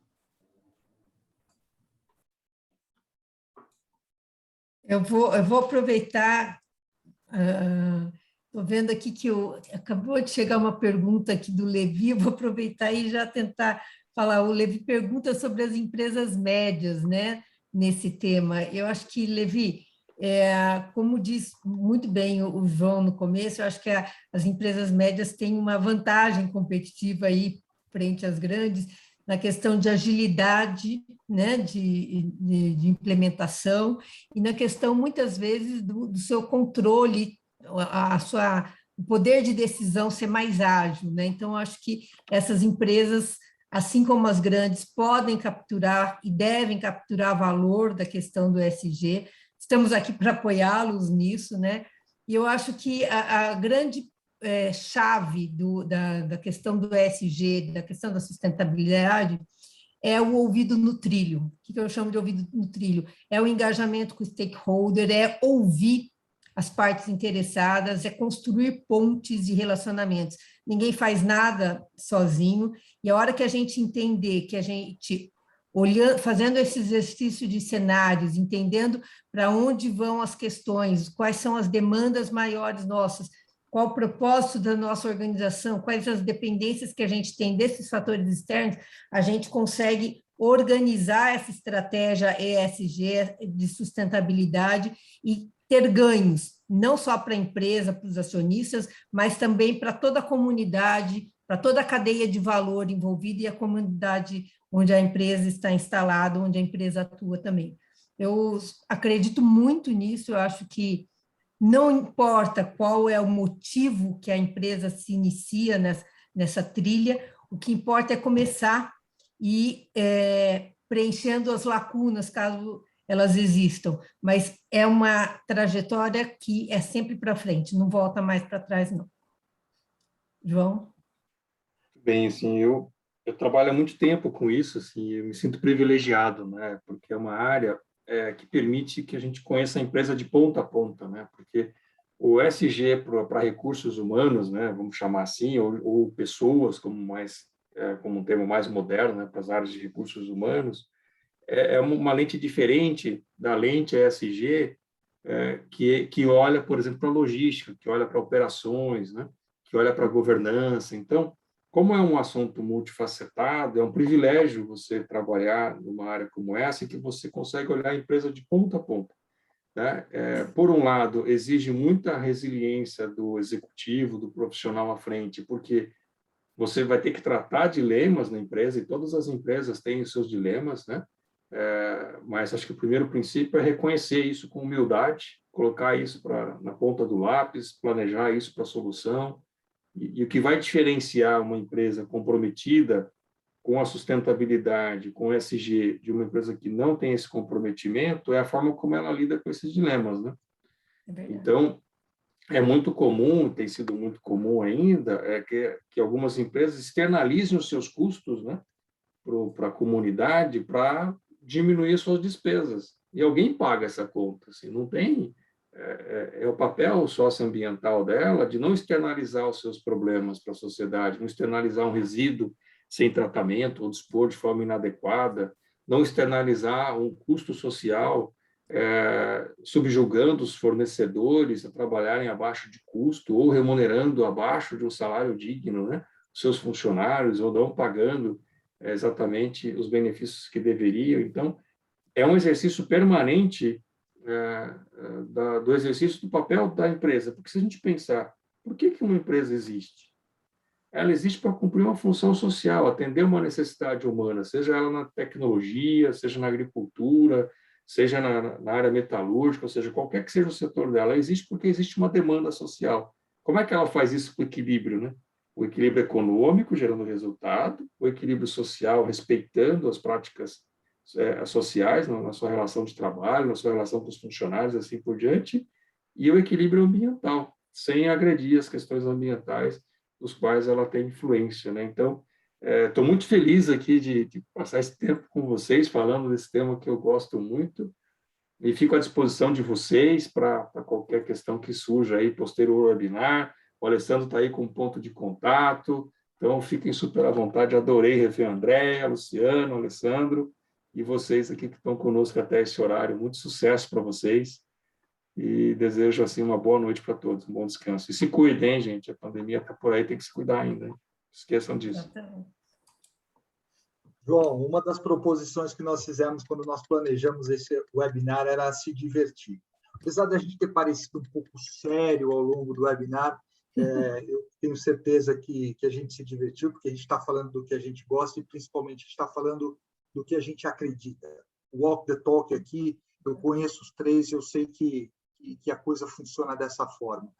Eu vou aproveitar. Estou vendo aqui que acabou de chegar uma pergunta aqui do Levi, eu vou aproveitar e já tentar falar. O Levi pergunta sobre as empresas médias, né, nesse tema. Eu acho que, Levi, como diz muito bem o João no começo, eu acho que as empresas médias têm uma vantagem competitiva aí frente às grandes, na questão de agilidade, né, de implementação, e na questão, muitas vezes, do seu controle, o poder de decisão ser mais ágil, né? Então, acho que essas empresas, assim como as grandes, podem capturar e devem capturar valor da questão do ESG, estamos aqui para apoiá-los nisso, né? E eu acho que a grande chave da questão do ESG, da questão da sustentabilidade, é o ouvido no trilho. O que eu chamo de ouvido no trilho? É o engajamento com o stakeholder, é ouvir as partes interessadas, é construir pontes e relacionamentos. Ninguém faz nada sozinho, e a hora que a gente entender que a gente, fazendo esse exercício de cenários, entendendo para onde vão as questões, quais são as demandas maiores nossas, qual o propósito da nossa organização, quais as dependências que a gente tem desses fatores externos, a gente consegue organizar essa estratégia ESG de sustentabilidade e ter ganhos, não só para a empresa, para os acionistas, mas também para toda a comunidade, para toda a cadeia de valor envolvida e a comunidade onde a empresa está instalada, onde a empresa atua também. Eu acredito muito nisso, eu acho que não importa qual é o motivo que a empresa se inicia nessa trilha, o que importa é começar e preenchendo as lacunas, caso elas existam, mas é uma trajetória que é sempre para frente, não volta mais para trás, não. João? Bem, assim, eu trabalho há muito tempo com isso, assim, eu me sinto privilegiado, né, porque é uma área que permite que a gente conheça a empresa de ponta a ponta, né, porque o ESG para recursos humanos, né, vamos chamar assim, ou pessoas, como um termo mais moderno, né, para as áreas de recursos humanos, é uma lente diferente da lente ESG, que olha, por exemplo, para a logística, que olha para operações, né, que olha para a governança. Então, como é um assunto multifacetado, é um privilégio você trabalhar numa área como essa, em que você consegue olhar a empresa de ponta a ponta, né? Por um lado, exige muita resiliência do executivo, do profissional à frente, porque você vai ter que tratar dilemas na empresa, e todas as empresas têm os seus dilemas, né? Mas acho que o primeiro princípio é reconhecer isso com humildade, colocar isso na ponta do lápis, planejar isso para a solução. E o que vai diferenciar uma empresa comprometida com a sustentabilidade, com o ESG, de uma empresa que não tem esse comprometimento, é a forma como ela lida com esses dilemas, né? Então, é muito comum, tem sido muito comum ainda, que algumas empresas externalizem os seus custos, né, para a comunidade, para diminuir suas despesas. E alguém paga essa conta, assim, não tem... É o papel socioambiental dela de não externalizar os seus problemas para a sociedade, não externalizar um resíduo sem tratamento ou dispor de forma inadequada, não externalizar um custo social subjugando os fornecedores a trabalharem abaixo de custo ou remunerando abaixo de um salário digno, né, os seus funcionários, ou não pagando exatamente os benefícios que deveriam. Então, é um exercício permanente do exercício do papel da empresa. Porque se a gente pensar, por que uma empresa existe? Ela existe para cumprir uma função social, atender uma necessidade humana, seja ela na tecnologia, seja na agricultura, seja na área metalúrgica, ou seja, qualquer que seja o setor dela, ela existe porque existe uma demanda social. Como é que ela faz isso com o equilíbrio, né? O equilíbrio econômico, gerando resultado, o equilíbrio social, respeitando as práticas sociais, na sua relação de trabalho, na sua relação com os funcionários, assim por diante, e o equilíbrio ambiental, sem agredir as questões ambientais dos quais ela tem influência, né? Então, estou muito feliz aqui de passar esse tempo com vocês, falando desse tema que eu gosto muito, e fico à disposição de vocês para qualquer questão que surja aí posterior ao webinar. O Alessandro está aí com ponto de contato, então fiquem super à vontade. Adorei rever a Andréia, Luciano, Alessandro, e vocês aqui que estão conosco até esse horário. Muito sucesso para vocês e desejo assim uma boa noite para todos, um bom descanso. E se cuidem, hein, gente, a pandemia está por aí, tem que se cuidar ainda, hein? Esqueçam disso. João, uma das proposições que nós fizemos quando nós planejamos esse webinar era se divertir. Apesar da gente ter parecido um pouco sério ao longo do webinar, eu tenho certeza que a gente se divertiu, porque a gente está falando do que a gente gosta e, principalmente, a gente está falando do que a gente acredita. O Walk the Talk aqui, eu conheço os três, eu sei que a coisa funciona dessa forma.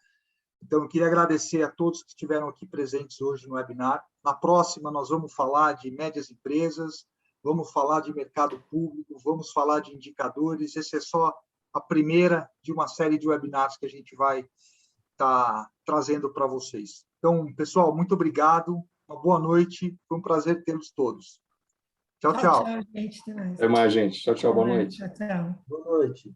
Então, eu queria agradecer a todos que estiveram aqui presentes hoje no webinar. Na próxima, nós vamos falar de médias empresas, vamos falar de mercado público, vamos falar de indicadores. Esse é só a primeira de uma série de webinars que a gente vai estar trazendo para vocês. Então, pessoal, muito obrigado, uma boa noite, foi um prazer tê-los todos. Tchau, tchau. Tchau, gente. Até mais. Até mais, gente. Tchau, tchau. Boa noite. Tchau, tchau. Boa noite.